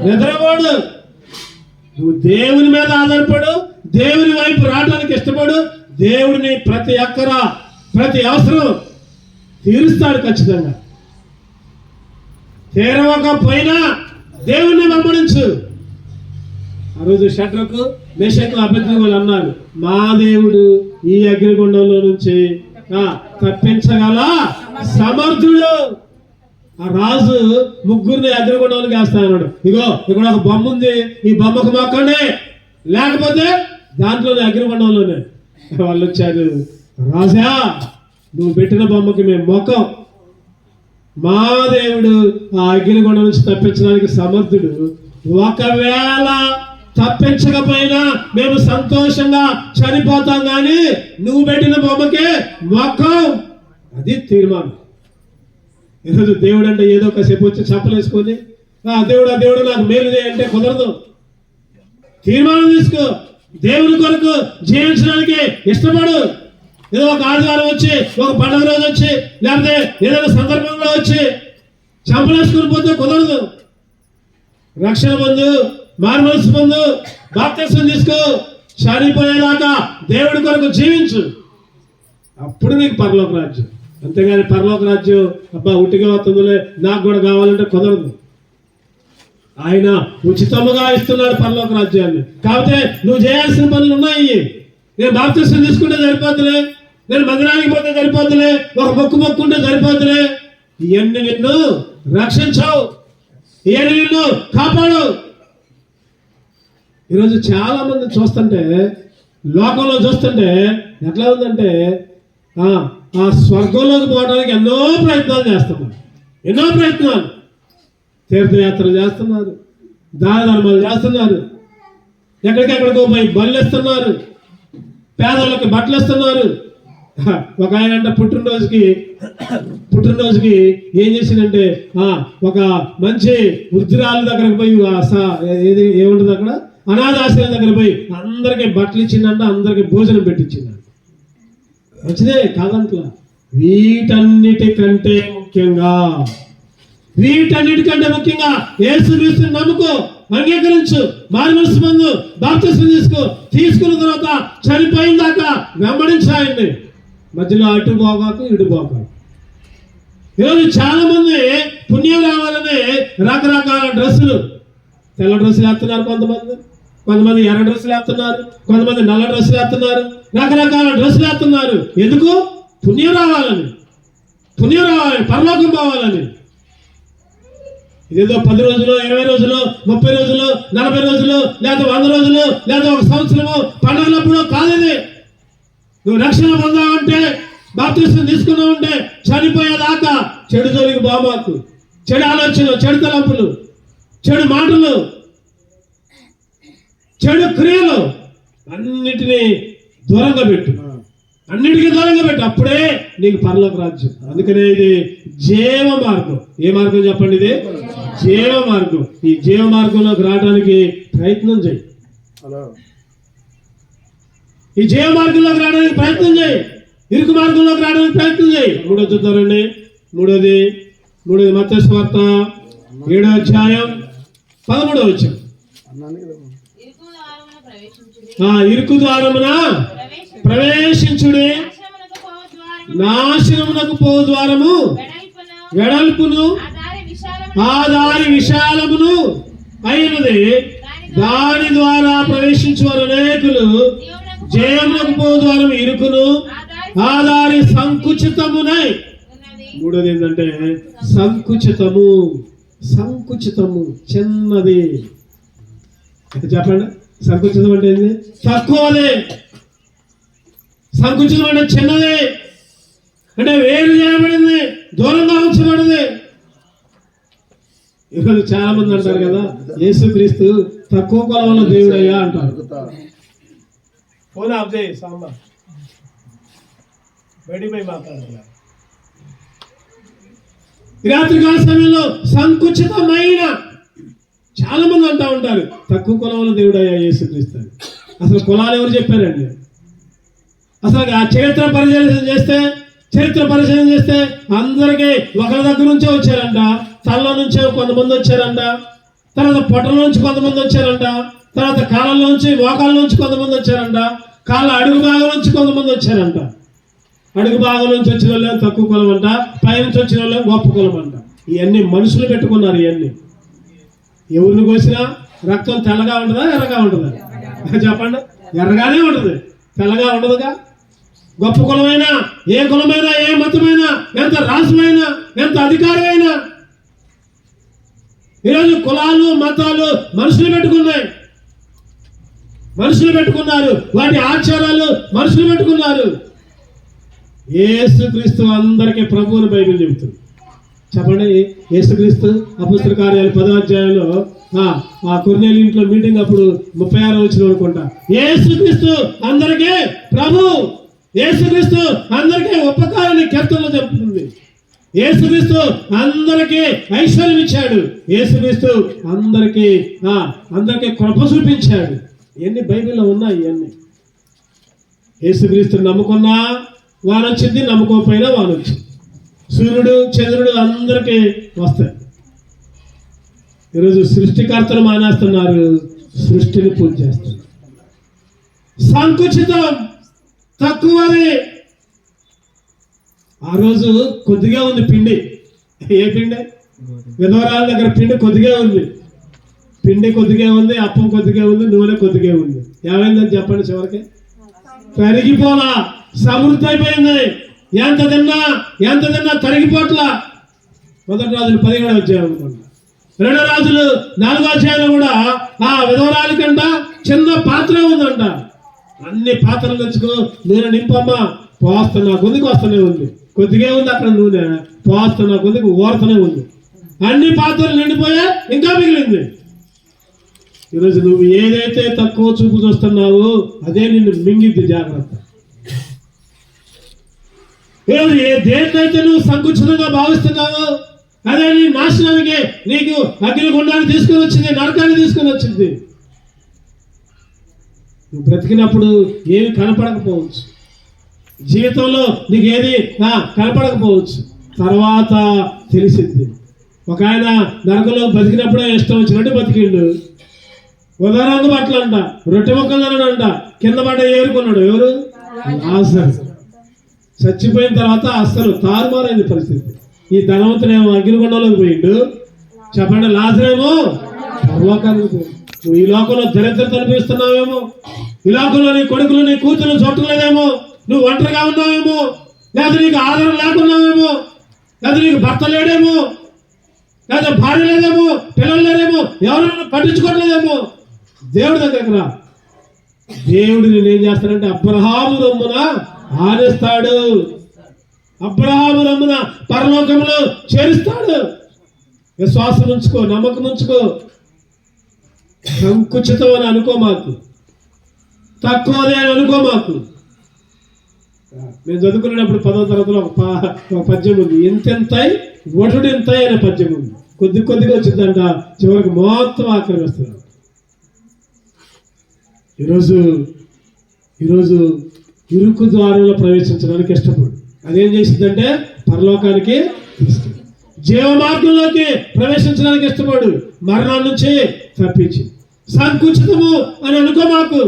నిద్రవాడు. నువ్వు దేవుని మీద ఆధారపడు, దేవుని వైపు రావడానికి ఇష్టపడు. దేవుడిని ప్రతి అక్కర, ప్రతి అవసరం తీరుస్తాడు ఖచ్చితంగా. తీరవకపోయినా దేవుణ్ణి వెంబడించు. ఆ రోజు షడ్రకు, మేషకు, అబేద్నెగోలు అన్నారు, మా దేవుడు ఈ అగ్నిగుండంలో నుంచి తప్పించగల సమర్థుడు. ఆ రాజు ముగ్గురిని అగ్నిగుండంలోకి వేస్తా అన్నాడు. ఇగో ఇక్కడ ఒక బొమ్మ ఉంది, ఈ బొమ్మకు మొక్కండి, లేకపోతే దాంట్లోనే అగ్నిగుండంలోనే. వాళ్ళు వచ్చారు, రాజా నువ్వు పెట్టిన బొమ్మకి మేము మొక్కం, మా దేవుడు ఆ అగ్నిగుండం నుంచి తప్పించడానికి సమర్థుడు. ఒకవేళ తప్పించకపోయినా మేము సంతోషంగా చనిపోతాం, కానీ నువ్వు పెట్టిన బొమ్మకే మొక్కం. అది తీర్మానం. ఈరోజు దేవుడు అంటే ఏదో కాసేపు వచ్చి చెప్పలేసుకొని దేవుడు నాకు మేలు చేయంటే కుదరదు. తీర్మానం తీసుకో, దేవుని కొరకు జీవించడానికి ఇష్టపడు. ఏదో ఒక ఆదివారం వచ్చి, ఒక పండుగ రోజు వచ్చి, లేకపోతే ఏదైనా సందర్భంలో వచ్చి చంపలేసుకుని పోతే కుదరదు. రక్షణ పొందు, మారుమనసు పొందు, బాప్తిస్మం తీసుకో, చనిపోయేదాకా దేవుడి కొరకు జీవించు. అప్పుడు నీకు పరలోక రాజ్యం. అంతేగాని పరలోక రాజ్యం అబ్బా ఉట్టిగా వస్తుందిలే, నాకు కూడా కావాలంటే కుదరదు. ఆయన ఉచితముగా ఇస్తున్నాడు పరలోక రాజ్యాన్ని. కాకపోతే నువ్వు చేయాల్సిన పనులు ఉన్నాయి. నేను బాప్తిస్మం తీసుకుంటే సరిపోతులే, నేను మందిరానికి పోతే సరిపోతులే, ఒక మొక్కుంటే సరిపోతులే. ఇవన్నీ నిన్ను రక్షించవు, ఇవన్నీ నిన్ను కాపాడు. ఈరోజు చాలా మంది చూస్తుంటే, లోకంలో చూస్తుంటే ఎట్లా ఉందంటే, ఆ స్వర్గంలోకి పోవడానికి ఎన్నో ప్రయత్నాలు చేస్తున్నారు, ఎన్నో ప్రయత్నాలు. తీర్థయాత్రలు చేస్తున్నారు, దాన ధర్మాలు చేస్తున్నారు, ఎక్కడికెక్కడికో పోయి బళ్ళు ఇస్తున్నారు, పేదలకు బట్టలు ఇస్తున్నారు. ఒక ఆయన అంటే పుట్టినరోజుకి ఏం చేసిందంటే ఒక మంచి వృద్ధురాల దగ్గరకు పోయి ఏముంటుంది అక్కడ అనాథాశ్రమం దగ్గర పోయి అందరికి బట్టలు ఇచ్చిందంట, అందరికి భోజనం పెట్టించిందంట. మంచిదే కాదంట్లా. వీటన్నిటికంటే ముఖ్యంగా యేసుక్రీస్తుని నమ్ముకో, అంగీకరించు, మారుమనసు పొందు, బాప్తిస్మం తీసుకున్న తర్వాత చనిపోయిన దాకా వెంబడించు ఆయన్ని. మధ్యలో అటు పోగాకు ఇటు పోగాకు. ఈరోజు చాలా మంది పుణ్యం రావాలని రకరకాల డ్రెస్సులు, తెల్ల డ్రెస్సులు వేస్తున్నారు, కొంతమంది ఎర్ర డ్రెస్సులు వేస్తున్నారు, కొంతమంది నల్ల డ్రెస్సులు వేస్తున్నారు, రకరకాల డ్రెస్సులు వేస్తున్నారు. ఎందుకు? పుణ్యం రావాలని, పరలోకం పోవాలని. ఇదేదో 10 రోజులు, 20 రోజులు, 30 రోజులు, 40 రోజులు, లేదా 100 రోజులు, లేదా 1 సంవత్సరము పండుగలప్పుడు కాదు. ఇది నువ్వు రక్షణ పొందావంటే, బాప్తిస్మం తీసుకున్నావంటే చనిపోయేదాకా చెడు జోలికి బామాకు. చెడు ఆలోచనలు, చెడు తలంపులు, చెడు మాటలు, చెడు క్రియలు అన్నిటినీ దూరంగా పెట్టు. అన్నిటికీ దూరంగా పెట్టు. అప్పుడే నీకు పరలోక రాజ్యం. అందుకనే ఇది జీవ మార్గం. ఏ మార్గం చెప్పండి? ఇది జీవ మార్గం. ఈ జీవ మార్గంలోకి రావడానికి ప్రయత్నం చేయి. ఈ జీవ మార్గంలోకి రావడానికి ప్రయత్నం చేయి. ఇరుకు మార్గంలోకి రావడానికి ప్రయత్నం చేయి. మూడోది చూద్దారండి. మూడోది మత్తయి సువార్త 7వ అధ్యాయం 13వ వచనం. ఇరుకు ద్వారమున ప్రవేశించుడి, నాశనమునకు పోవు ద్వారము వెడల్పును ఆ దారి విశాలమును అయినది, దాని ద్వారా ప్రవేశించువారు అనేకులు. జయమునకు పోవు ద్వారం ఇరుకును, ఆ దారి సంకుచితమునై. మూడోది ఏంటంటే సంకుచితము. చిన్నది. చెప్పండి, సంకుచితం అంటే ఏంది? తక్కువది. సంకుచితం అంటే చిన్నది, అంటే వేరు చేయబడింది, దూరంగా ఉంచబడింది. ఈరోజు చాలా మంది అంటారు కదా, యేసుక్రీస్తు తక్కువ కొలవల దేవుడయ్యా అంటారు. ఫోన్ ఆఫ్ చేయి సాంబా, బయటికి పోయి మాట్లాడాలి. రాత్రి కాల సమయంలో సంకుచితమైన చాలా మంది అంటూ ఉంటారు, తక్కువ కులంలో దేవుడయ్యా యేసుక్రీస్తు. అసలు కులాలు ఎవరు చెప్పారండి? అసలు ఆ చరిత్ర పరిశీలన చేస్తే అందరికీ ఒకరి దగ్గర నుంచే వచ్చారంట. తల్ల నుంచే కొంతమంది వచ్చారంట, తర్వాత పొట్టల నుంచి కొంతమంది వచ్చారంట, తర్వాత కాళ్ళ నుంచి, మోకాళ్ళ నుంచి కొంతమంది వచ్చారంట, కాళ్ళ అడుగు భాగం నుంచి కొంతమంది వచ్చారంట. అడుగు భాగం నుంచి వచ్చిన వాళ్ళు తక్కువ కులం అంట, పైనుంచి వచ్చిన వాళ్ళు గొప్ప కులం అంట. ఇవన్నీ మనుషులు పెట్టుకున్నారు. ఇవన్నీ ఎవరిని కోసినా రక్తం తెల్లగా ఉంటుందా, ఎర్రగా ఉంటుందా? చెప్పండి. ఎర్రగానే ఉంటుంది, తెల్లగా ఉండదుగా. గొప్ప కులమైనా, ఏ కులమైనా, ఏ మతమైనా, ఎంత రాష్ట్రమైనా, ఎంత అధికారమైనా, ఈరోజు కులాలు, మతాలు మనుషులు పెట్టుకున్నారు. వాటి ఆచారాలు మనుషులు పెట్టుకున్నారు. యేసుక్రీస్తు అందరికీ ప్రభువుని బైబిల్ చెబుతుంది. చెప్పండి, యేసుక్రీస్తు అపొస్తలుల కార్యాలు 10వ అధ్యాయంలో ఆ కొర్నేలి ఇంట్లో మీటింగ్ అప్పుడు 36వ వచనం అనుకుంటా, యేసుక్రీస్తు అందరికీ ప్రభు, యేసుక్రీస్తు అందరికీ ఉపకారాన్ని కీర్తనలో చెప్తుంది. యేసుక్రీస్తు అందరికీ ఐశ్వర్యం ఇచ్చాడు. యేసుక్రీస్తు అందరికీ కృప చూపించాడు. ఇవన్నీ బైబిల్లో ఉన్నాయి. ఇవన్నీ యేసుక్రీస్తు నమ్ముకున్నా వానొచ్చింది, నమ్ముకోకపోయినా వానొచ్చింది. సూర్యుడు, చంద్రుడు అందరికీ వస్తాయి. ఈరోజు సృష్టికర్తలు మానేస్తున్నారు, సృష్టిని పూజ చేస్తున్నారు. సంకుచితం, తక్కువది. ఆ రోజు కొద్దిగా ఉంది పిండి. ఏ పిండి? విధవరాల దగ్గర పిండి కొద్దిగా ఉంది. అప్పం కొద్దిగా ఉంది, నూనె కొద్దిగా ఉంది. ఏమైందని చెప్పండి? చివరికి పెరిగిపోలా, సమృద్ధి అయిపోయింది. ఎంత తిన్నా తరిగిపోట్లా. 1 రాజులు 17వ అధ్యాయం అనుకోండి. 2 రాజులు 4వ అధ్యాయంలో కూడా ఆ విధవరాలి కంట చిన్న పాత్ర ఉందంట. అన్ని పాత్రలు తెచ్చుకో, నూనె నింపమ్మా, పోస్తున్నా కొద్దికి వస్తూనే ఉంది. కొద్దిగా ఉంది అక్కడ నూనె, పోస్తున్నా కొద్దికి ఓరుతూనే ఉంది. అన్ని పాత్రలు నిండిపోయా, ఇంకా మిగిలింది. ఈరోజు నువ్వు ఏదైతే తక్కువ చూపు చూస్తున్నావో అదే నిన్ను మింగిద్ది. జాగ్రత్త. ఈరోజు దేన్నైతే నువ్వు సంకుచితంగా భావిస్తున్నావో అదే నీ నాశనానికి, నీకు అగ్నిగుండాన్ని తీసుకొని వచ్చింది, నరకాన్ని తీసుకొని వచ్చింది. నువ్వు బ్రతికినప్పుడు ఏమి కనపడకపోవచ్చు, జీవితంలో నీకు ఏది కనపడకపోవచ్చు, తర్వాత తెలిసింది. ఒక ఆయన నరకంలో బతికినప్పుడే ఇష్టం వచ్చినట్టు బతికిండు. ఉదాహరణకు బట్టలు అంట, రొట్టె మొక్కలు తినడంట, కింద పడ్డ ఏరుకున్నాడు. ఎవరు? లాజరు. చచ్చిపోయిన తర్వాత అస్సలు తారుమారైంది పరిస్థితి. ఈ ధనవంతుడేమో అగ్నిగుండంలోకి పోయిండు. చెప్పండి, లాజరేమో పరలోకానికి పోయిండు. నువ్వు ఈ లోకంలో దరిద్రత అనిపిస్తున్నావేమో, ఈ లోకంలో నీ కొడుకులు, నీ కూతురు చుట్టలేదేమో, నువ్వు ఒంటరిగా ఉన్నావేమో, లేదా నీకు ఆదరణ లేకున్నావేమో, లేదా నీకు భర్త లేడేమో, లేదా భార్య లేదేమో, పిల్లలు లేదేమో, ఎవరైనా పట్టించుకోవట్లేదేమో, దేవుడి దగ్గరకు రా. దేవుడు నేను ఏం చేస్తాడంటే అబ్రహాము రొమ్మున ఆనేస్తాడు, అబ్రహాము రొమ్మున పరలోకంలో చేరుస్తాడు. విశ్వాసం ఉంచుకో, నమ్మకం ఉంచుకో. సంకుచితం అని అనుకో మాకు, తక్కువదే అని అనుకో మాకు. నేను చదువుకునేటప్పుడు 10వ తరగతిలో ఒక పద్యం ఉంది, ఎంతెంతాయి ఒటుడు ఎంతాయి అనే పద్యం ఉంది. కొద్దిగా వచ్చిందంట, చివరికి మొత్తం ఆక్రమిస్తున్నాడు. ఈరోజు ఇరుకు ద్వారంలో ప్రవేశించడానికి ఇష్టపడు. అదేం చేసిందంటే పరలోకానికి తీసుకెళ్ళి జీవ మార్గంలోకి ప్రవేశించడానికి ఇష్టపడు, మరణం నుంచి తప్పించి. సంకుచితము అని అనుకో మాకు.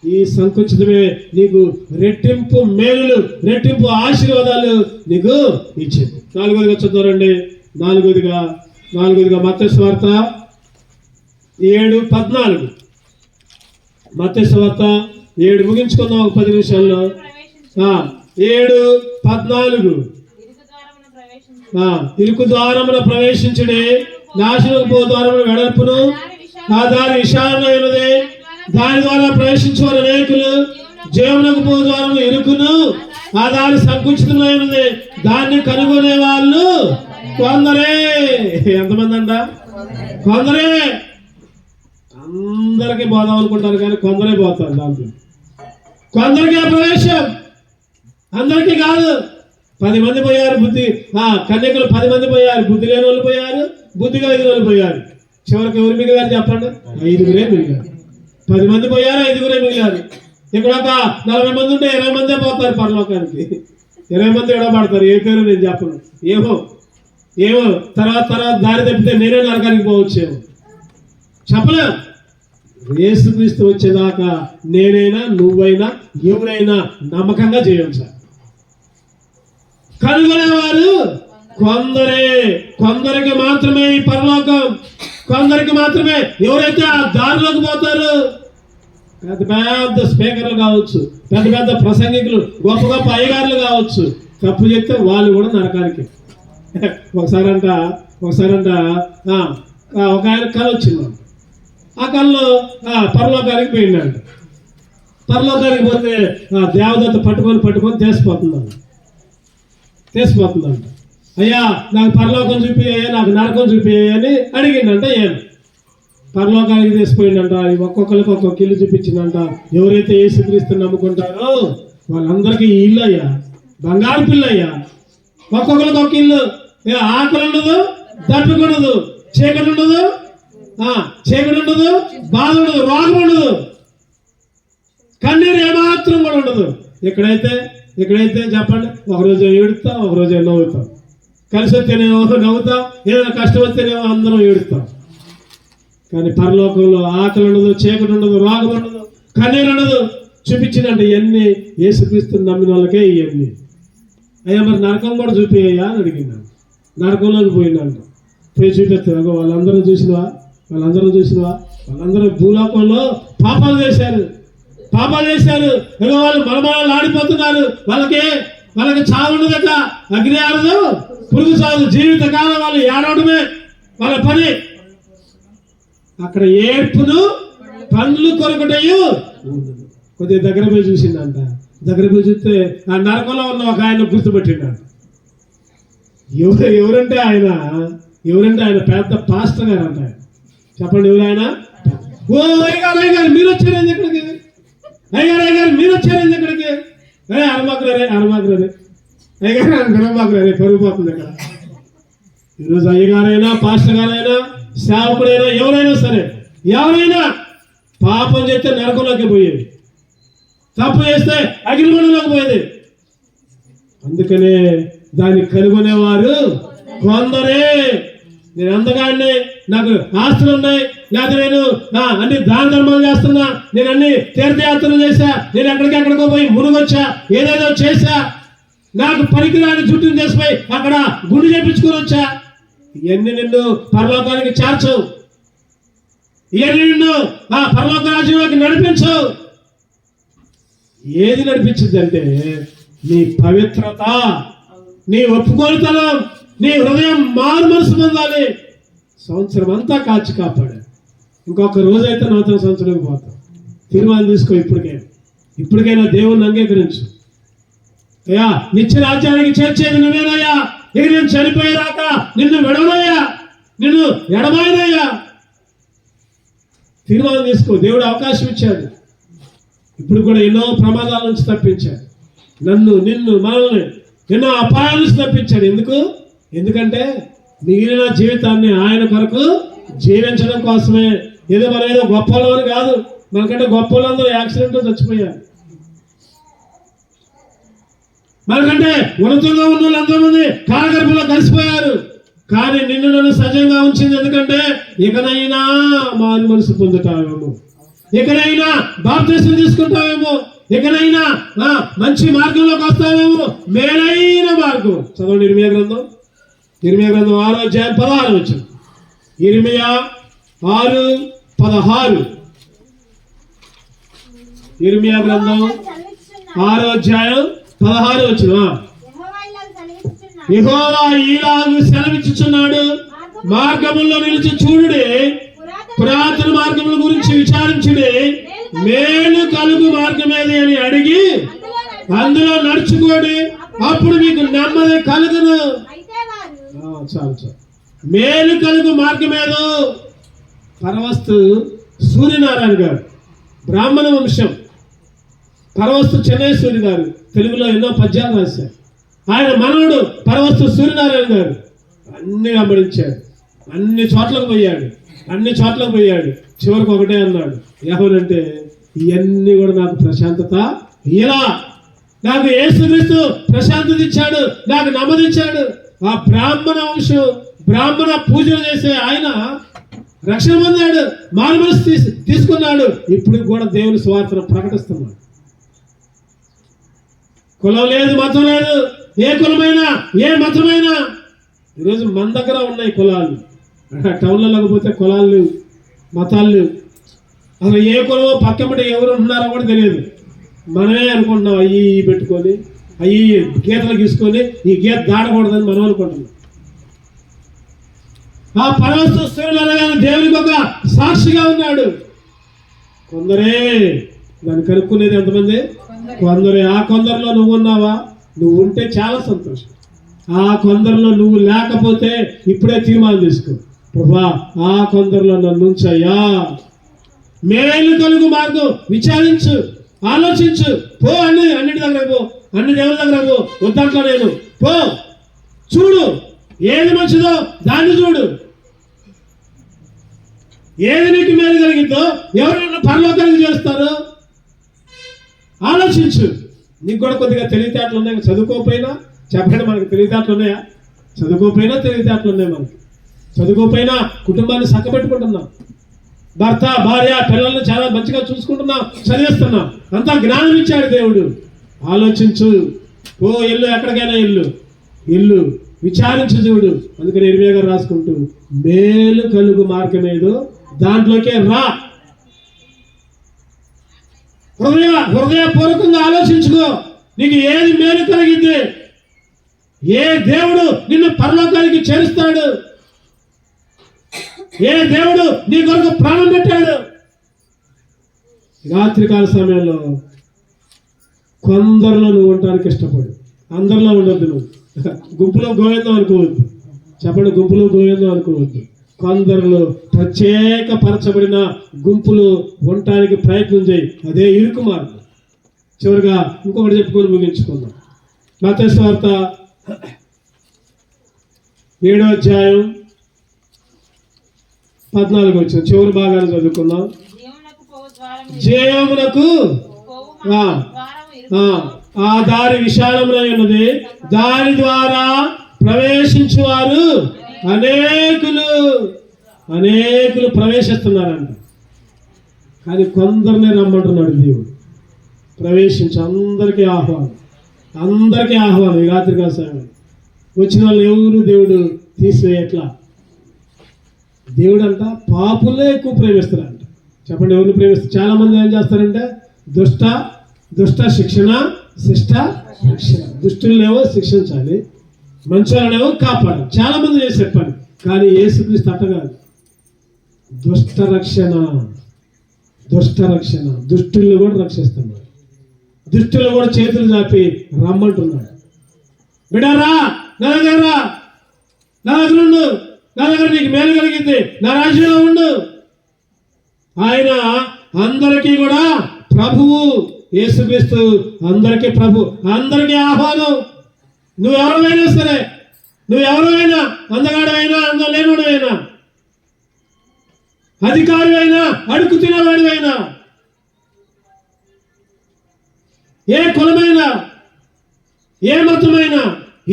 ఈ సంకుచితమే నీకు రెట్టింపు మేలులు, రెట్టింపు ఆశీర్వాదాలు నీకు ఇచ్చింది. 4వదిగా చదువురండి. 4వదిగా మత్తయి సువార్త 7:14. మత్తయి సువార్త 7 ముగించుకుందాం ఒక 10 నిమిషాల్లో. 7:14 ఇరుకు ద్వారమున ప్రవేశించుడి, నాశనకు పో ద్వారమున వెడల్పును, ఆ దారి విశాలమైనది, దాని ద్వారా ప్రవేశించేవారు అనేకులు. జీవనకు పో ద్వారము ఇరుకును, ఆ దారి సంకుచితమైనది, దాన్ని కనుగొనే వాళ్ళు కొందరే. ఎంతమంది అంట? కొందరే. అందరికీ పోదాం అనుకుంటారు కానీ కొందరే పోతారు. దాంట్లో కొందరికే ప్రవేశం, అందరికీ కాదు. 10 మంది పోయారు బుద్ధి, కన్యకులు 10 మంది పోయారు, బుద్ధి లేని వాళ్ళు పోయారు, బుద్ధి కలిగిన వాళ్ళు పోయారు. చివరికి ఎవరు మిగిలారు చెప్పండి? 5గురే మిగిలారు. 10 మంది పోయారు, 5గురే మిగిలారు. ఇక్కడ ఒక 40 మంది ఉంటే 20 మందే పోతారు పరలోకానికి. 20 మంది ఎడబడతారు. ఏ పేరు నేను చెప్పను. ఏమో తర్వాత దారి తప్పితే నేనే నరకానికి పోవచ్చేమో చెప్పలేం. యేసుక్రీస్తు వచ్చేదాకా నేనైనా నువ్వైనా ఎవరైనా నమ్మకంగా చేయొచ్చు. కనుగొనేవారు కొందరే, కొందరికి మాత్రమే ఈ పరలోకం, కొందరికి మాత్రమే. ఎవరైతే ఆ దారిలోకి పోతారు, పెద్ద పెద్ద స్పీకర్లు కావచ్చు, పెద్ద పెద్ద ప్రసంగికులు, గొప్ప గొప్ప అయ్యగారులు కావచ్చు, తప్పు చెప్తే వాళ్ళు కూడా నరకానికి. ఒకసారంట ఒక ఆయన కళ వచ్చిందంట. ఆ కళలో పరలోకానికి పోయిందంట. పరలోకానికి పోతే దేవదత్త పట్టుకొని తీసిపోతుందంట. అయ్యా నాకు పరలోకం చూపియ్యా, నాకు నరకం చూపియ్యా అని అడిగిందంట. పరలోకానికి తీసిపోయిందంట. ఒక్కొక్కరికి ఒక్కొక్క ఇల్లు చూపించిందంట. ఎవరైతే యేసుక్రీస్తుని నమ్ముకుంటారో వాళ్ళందరికీ ఈ ఇల్లు అయ్యా, బంగారు పిల్లు అయ్యా. ఒక్కొక్కరికి ఒక ఇల్లు. ఆకలి ఉండదు, దప్పిక ఉండదు, చీకటి ఉండదు, బాధ ఉండదు, రోగం ఉండదు, కన్నీరు ఏమాత్రం కూడా ఉండదు. ఇక్కడైతే చెప్పండి, ఒకరోజు ఏడుస్తాం, ఒకరోజు నవ్వుతాం. కలిసి వస్తేనేమో నవ్వుతాం, ఏదైనా కష్టం వస్తేనేమో అందరం ఏడుస్తాం. కానీ పరలోకంలో ఆకలి ఉండదు, చీకటి ఉండదు, రోగం ఉండదు, కన్నీరు ఉండదు. చూపించిందంటే ఇవన్నీ యేసుక్రీస్తుని నమ్మిన వాళ్ళకే ఇవన్నీ. అయ్యా మరి నరకం కూడా చూపియ్యా అని అడిగినాను. నరకంలోకి పోయినాను. పోయి చూపిస్తాను. వాళ్ళందరూ చూసినవా? వాళ్ళందరూ భూలోకంలో పాపాలు చేశారు. వాళ్ళు మలమలాలు ఆడిపోతున్నారు. వాళ్ళకి చావు ఉండదట, అగ్ని ఆడదు, పురుగు చావు, జీవితకాలం వాళ్ళు ఏడవడమే వాళ్ళ పని. అక్కడ ఏడ్పును పండ్లు కొరకటయు. కొద్దిగా దగ్గర పోయి చూసిందంట. దగ్గర పోయి చూస్తే ఆ నరకంలో ఉన్న ఒక ఆయన గుర్తుపెట్టిండంట. ఎవరంటే ఆయన పెద్ద పాస్టర్ గారు అంట. చెప్పండి ఎవరైనా? ఓ అయ్యగారు మీరు వచ్చారేంది ఇక్కడికి? అయ్యగారు మీరు వచ్చారేంది ఇక్కడికి? అరమాకులరే అయ్యగారు పెరిగిపోతుంది ఇక్కడ. ఈరోజు అయ్యగారైనా, పాస్టర్ గారైనా, సేవకుడైనా, ఎవరైనా సరే, ఎవరైనా పాపం చేస్తే నరకంలోకి పోయేది, తప్పు చేస్తే అగ్నిగుండంలోకి పోయేది. అందుకనే దాన్ని కనుగొనేవారు కొందరే. నేను అందగాడిని, నాకు ఆస్తులు ఉన్నాయి, లేదా నేను అన్ని దాన ధర్మాలు చేస్తున్నా, నేను అన్ని తీర్థయాత్రలు చేశా, నేను ఎక్కడికో పోయి మునుగొచ్చా, ఏదేదో చేశా, నాకు పనికిరాని జుట్టుని చేసిపోయి అక్కడ గుండు చేపించుకొని వచ్చా. ఇవన్నీ నిన్ను పరలోకానికి చేర్చవు, ఇవన్నీ నిన్ను పరలోక రాజ్యంలోకి నడిపించవు. ఏది నడిపించింది అంటే నీ పవిత్రత, నీ ఒప్పుకోలుతనం, నీ హృదయం మారు మనసు పొందాలి. సంవత్సరం అంతా కాచి కాపాడు. ఇంకొక రోజైతే నూతన సంవత్సరానికి పోతాం. తీర్మానం తీసుకో. ఇప్పటికైనా దేవుణ్ణి అంగీకరించు. అయ్యా, నిత్య రాజ్యానికి చేర్చేది నువ్వేనయ్యా. ఇక నేను చనిపోయేదాకా నిన్ను విడవనయ్యా, నిన్ను ఎడమాయనయ్యా. తీర్మానం తీసుకో. దేవుడు అవకాశం ఇచ్చాడు. ఇప్పుడు కూడా ఎన్నో ప్రమాదాల నుంచి తప్పించాడు. నన్ను, నిన్ను, మనల్ని ఎన్నో అపాయాల నుంచి తప్పించాడు. ఎందుకంటే మిగిలిన జీవితాన్ని ఆయన కొరకు జీవించడం కోసమే. మనం ఏదో గొప్ప వాళ్ళని కాదు. మనకంటే గొప్ప వాళ్ళందరూ యాక్సిడెంట్లో చచ్చిపోయారు. మనకంటే ఉన్నతంగా ఉన్న వాళ్ళు ఎంతోమంది కాలగర్భంలో కలిసిపోయారు. కానీ నిన్ను నన్ను సజంగా ఉంచింది ఎందుకంటే ఇకనైనా మారు మనసు పొందుతావేమో, ఇకనైనా బాప్తిసం తీసుకుంటావేమో, ఇకనైనా మంచి మార్గంలోకి వస్తావేమో, మేలైన మార్గం. చదవండి ఇర్మియా గ్రంథం 6:16. ఇర్మియా 6:16. ఇర్మియా గ్రంథం 6:16. యెహోవా ఈలాగు సెలవిచ్చుచున్నాడు, మార్గముల్లో నిలిచి చూడుడి, పురాతన మార్గముల గురించి విచారించుడి, మేలు కలుగు మార్గమేది అని అడిగి అందులో నడుచుకోండి, అప్పుడు మీకు నెమ్మది కలుగును. చాలు. మేలు కలుగు మార్గమేదో. పరవస్తు సూర్యనారాయణ గారు, బ్రాహ్మణ వంశం. పరవస్తు చెన్నై సూర్య గారు తెలుగులో ఎన్నో పద్యాలు రాశారు. ఆయన మనవడు పరవస్తు సూర్యనారాయణ గారు అన్ని వెంబడించాడు, అన్ని చోట్లకు పోయాడు. చివరికి ఒకటే అన్నాడు, ఏమనంటే ఇవన్నీ కూడా నాకు ప్రశాంతత ఇలా, నాకు యేసుక్రీస్తు ప్రశాంతత ఇచ్చాడు, నాకు నెమ్మదిచ్చాడు. ఆ బ్రాహ్మణ వంశం, బ్రాహ్మణ పూజలు చేసే ఆయన రక్షణ పొందాడు, మారు మనసు తీసుకున్నాడు. ఇప్పుడు కూడా దేవుని సువార్తను ప్రకటిస్తున్నాడు. కులం లేదు, మతం లేదు. ఏ కులమైనా, ఏ మతమైనా. ఈరోజు మన దగ్గర ఉన్నాయి కులాలు. టౌన్లో లేకపోతే కులాలు లేవు, మతాలు లేవు. అసలు ఏ కులమో పక్కమటి ఎవరు ఉన్నారో కూడా తెలియదు. మనమే అనుకుంటున్నాం అయ్యి పెట్టుకొని, అయ్యి గీతలు గీసుకొని ఈ గీత దాడకూడదని మనం అనుకుంటున్నాం. ఆ పరవస్తు సూర్యుడు దేవునికి ఒక సాక్షిగా ఉన్నాడు. కొందరే దాన్ని కనుక్కునేది ఎంతమంది? కొందరే. ఆ కొందరిలో నువ్వు ఉన్నావా? నువ్వు ఉంటే చాలా సంతోషం. ఆ కొందరిలో నువ్వు లేకపోతే ఇప్పుడే తీర్మానం తీసుకో, ప్రభా ఆ కొందరిలో నన్ను ఉంచయ్యా. మేలు కలుగు మార్గం విచారించు, ఆలోచించు, పో. అన్నిటి దగ్గర పో, అన్ని దేవుల దగ్గర పో. వద్దంట్లో నేను పో, చూడు ఏది మంచిదో దాన్ని చూడు. ఏది నీకు మేలు కలిగిందో, ఎవరైనా పరలోకానికి చేస్తారు, ఆలోచించు. నీకు కూడా కొద్దిగా తెలివితేటలు ఉన్నాయి. చదువుకోకపోయినా చెప్పండి, మనకు తెలివితేటలు ఉన్నాయా? చదువుకోకపోయినా తెలివితేటలు ఉన్నాయి మనకి. చదువుకోకపోయినా కుటుంబాన్ని చక్కబెట్టుకుంటున్నాం, భర్త భార్య పిల్లల్ని చాలా మంచిగా చూసుకుంటున్నాం, చదివిస్తున్నాం. అంతా జ్ఞానం ఇచ్చాడు దేవుడు. ఆలోచించు, ఓ ఇల్లు, ఎక్కడికైనా ఇల్లు విచారించు చూడు. అందుకని ఇర్మియా గారు రాసుకుంటూ, మేలు కలుగు మార్గం ఏదో దాంట్లోకే రా. హృదయపూర్వకంగా ఆలోచించుకో, నీకు ఏది మేలు కలిగింది, ఏ దేవుడు నిన్ను పరలోకానికి చేరుస్తాడు, ఏ దేవుడు నీ కొరకు ప్రాణం పెట్టాడు. రాత్రికాల సమయంలో కొందరిలో నువ్వు ఉండటానికి ఇష్టపడు, అందరిలో ఉండొద్దు. నువ్వు గుంపులో గోవిందం అనుకోవద్దు. చెప్పండి, గుంపులో గోవిందం అనుకోవద్దు. కొందరిలో ప్రత్యేకపరచబడిన గుంపులు ఉండటానికి ప్రయత్నం చేయి. అదే ఇరుకు మార్గం. చివరిగా ఇంకొకటి చెప్పుకొని ముగించుకుందాం. మత్తయి సువార్త 7:14 చివరి భాగాన్ని చదువుకుందాం. జీవమునకు ఆ దారి విశాలమునై ఉన్నది, దాని ద్వారా ప్రవేశించువారు అనేకులు ప్రవేశిస్తున్నారంట. కానీ కొందరినే రమ్మంటున్నాడు దేవుడు. ప్రవేశించు, అందరికీ ఆహ్వానం. ఈ రాత్రికాల సమయం వచ్చిన వాళ్ళు ఎవరు దేవుడు తీసివేయట్లా. దేవుడు అంట పాపులే ఎక్కువ ప్రేమిస్తారంట. చెప్పండి, ఎవరిని ప్రేమిస్తారు? చాలా మంది ఏం చేస్తారంటే దుష్ట శిక్షణ శిష్ట రక్షణ. దుష్టులనేమో శిక్షించాలి, మంచోళ్ళనేమో కాపాడాలి. చాలా మంది చేసే పని. కానీ యేసుక్రీస్తు అట్ట కాదు. దుష్ట రక్షణ, దుష్ట రక్షణ. దుష్టుల్ని కూడా రక్షిస్తున్నాడు. దుష్టులు కూడా చేతులు చాపి రమ్మంటున్నాడు. బిడ్డారా, నా దగ్గర రా, నా దగ్గర ఉండు, నా దగ్గర నీకు మేలు కలిగింది, నా రాజ్యంలో ఉండు. ఆయన అందరికీ కూడా ప్రభువు. యేసుక్రీస్తు అందరికీ ప్రభు, అందరికీ ఆహ్వానం. నువ్వు ఎవరైనా సరే, నువ్వు ఎవరైనా, అందగాడైనా అందం లేనివాడైనా, అధికారి అయినా అడుగు తినేవాడివైనా, ఏ కులమైనా, ఏ మతమైనా,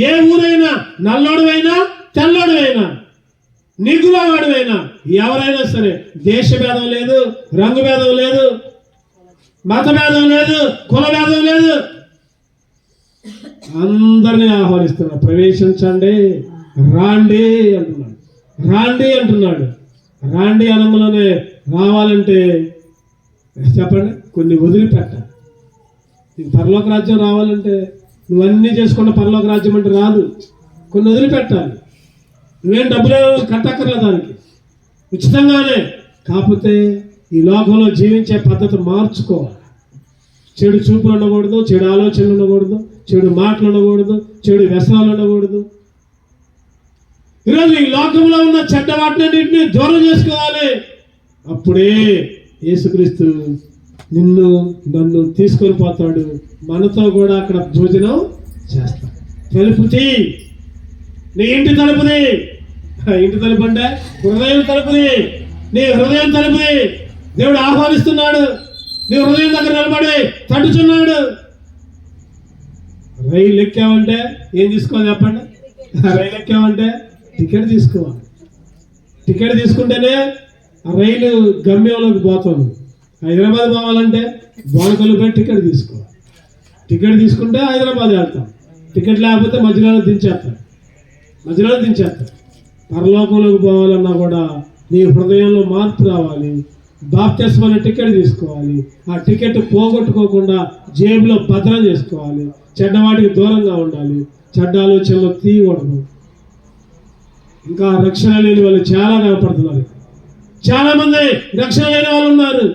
ఏ ఊరైనా, నల్లోడువైనా తెల్లోడువైనా, నిగులవాడివైనా, ఎవరైనా సరే, దేశ భేదం లేదు, రంగు భేదం లేదు, మత భేదం లేదు, కుల భేదం లేదు. అందరినీ ఆహ్వానిస్తున్నాడు. ప్రవేశించండి, రాండి అంటున్నాడు. రాండి అంటున్నాడు. రాండి అనములోనే రావాలంటే చెప్పండి, కొన్ని వదిలిపెట్టాలి. నీకు పరలోక రాజ్యం రావాలంటే నువ్వన్నీ చేసుకున్న పరలోక రాజ్యం అంటే రాదు. కొన్ని వదిలిపెట్టాలి. నువ్వేం డబ్బులు కట్టక్కర్లేదు దానికి, ఉచితంగానే. కాకపోతే ఈ లోకంలో జీవించే పద్ధతి మార్చుకోవాలి. చెడు చూపులు ఉండకూడదు, చెడు ఆలోచనలు ఉండకూడదు, చెడు మాటలు ఉండకూడదు, చెడు వ్యసనాలు ఉండకూడదు. ఈరోజు ఈ లోకంలో ఉన్న చెడ్డ వాటిని దూరం చేసుకోవాలి. అప్పుడే యేసుక్రీస్తు నిన్ను నన్ను తీసుకొని పోతాడు. మనతో కూడా అక్కడ భోజనం చేస్తాడు. తలుపుతి, నీ ఇంటి తలుపుది. ఇంటి తలుపు అంటే హృదయం తలుపుది. నీ హృదయం తలుపుది. దేవుడు ఆహ్వానిస్తున్నాడు. నీ హృదయం దగ్గర నిలబడి తట్టుచున్నాడు. రైలు ఎక్కామంటే ఏం తీసుకోవాలి చెప్పండి? రైలు ఎక్కామంటే టికెట్ తీసుకోవాలి. టికెట్ తీసుకుంటేనే ఆ రైలు గమ్యంలోకి పోతాము. హైదరాబాద్ పోవాలంటే బోనకల్లుపై టికెట్ తీసుకోవాలి. టికెట్ తీసుకుంటే హైదరాబాద్ వెళ్తాం. టికెట్ లేకపోతే మధ్యలో దించేస్తాం. పరలోకంలోకి పోవాలన్నా కూడా నీ హృదయంలో మార్పు రావాలి. బాప్తిస్మం అనే టికెట్ తీసుకోవాలి. ఆ టికెట్ పోగొట్టుకోకుండా జేబులో భద్రం చేసుకోవాలి. చెడ్డవాటికి దూరంగా ఉండాలి. చెడ్డ ఆలోచనలో తీయకూడదు. ఇంకా రక్షణ లేని వాళ్ళు చాలా కనపడుతున్నారు. చాలా మంది రక్షణ లేని వాళ్ళు ఉన్నారు.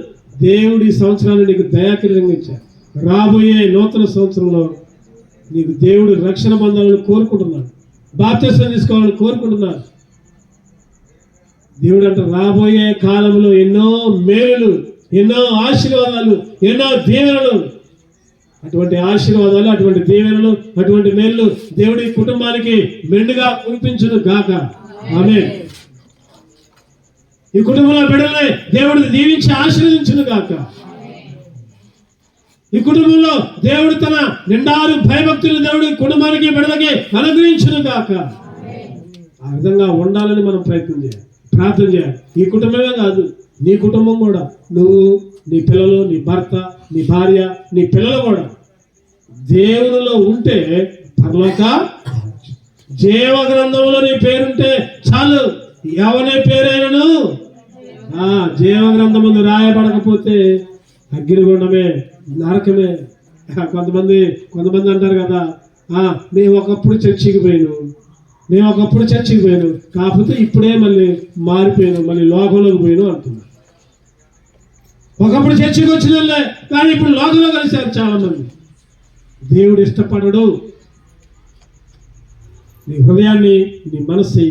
దేవుడి సంవత్సరాన్ని నీకు దయాకిరంగా ఇచ్చారు. రాబోయే నూతన సంవత్సరంలో నీకు దేవుడు రక్షణ పొందాలని కోరుకుంటున్నాడు. బాప్తిస్మం తీసుకోవాలని కోరుకుంటున్నాడు. దేవుడు అంటే రాబోయే కాలంలో ఎన్నో మేలులు, ఎన్నో ఆశీర్వాదాలు, ఎన్నో దీవెనలు, అటువంటి ఆశీర్వాదాలు, అటువంటి దీవెనలు, అటువంటి మేలు దేవుడి కుటుంబానికి మెండుగా కురిపించును గాక. ఆమేన్. ఈ కుటుంబంలో బిడ్డల్ని దేవుడు దీవించి ఆశీర్వదించును గాక. ఈ కుటుంబంలో దేవుడు తన నిండారు భయభక్తులు దేవుడి కుటుంబానికి బిడ్డలకి అనుగ్రహించును గాక. ఆ విధంగా ఉండాలని మనం ప్రయత్నం చేయాలి, ప్రార్థన చేయాలి. ఈ కుటుంబమే కాదు, నీ కుటుంబం కూడా, నువ్వు, నీ పిల్లలు, నీ భర్త, నీ భార్య, నీ పిల్లలు కూడా దేవునిలో ఉంటే పరలోక జీవ గ్రంథంలో నీ పేరుంటే చాలు. ఎవరి పేరైనను జీవ గ్రంథం ముందు రాయబడకపోతే అగ్నిగుండమే, నరకమే. కొంతమంది అంటారు కదా, మేము ఒకప్పుడు చర్చికి పోయాను, కాకపోతే ఇప్పుడే మళ్ళీ మారిపోయాను, మళ్ళీ లోకంలోకి పోయాను అంటున్నారు. ఒకప్పుడు చర్చికి వచ్చిన కానీ ఇప్పుడు లోకంలో కలిశారు చాలా మంది. దేవుడు ఇష్టపడడు. నీ హృదయాన్ని, నీ మనస్సు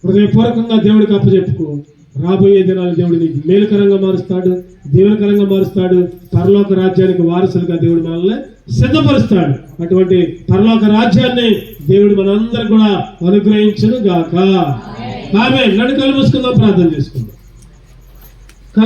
హృదయపూర్వకంగా దేవుడికి అప్పచెప్పుకో. రాబోయే దినాలు దేవుడు నీకు మేలుకరంగా మారుస్తాడు, దీవెనకరంగా మారుస్తాడు. పరలోక రాజ్యానికి వారసులుగా దేవుడు మనల్ని సిద్ధపరుస్తాడు. అటువంటి పరలోక రాజ్యాన్ని దేవుడు మనందరూ కూడా అనుగ్రహించును గాక. ఆమేన్. నడుకలు మూసుకుందాం, ప్రార్థన చేసుకుందాం.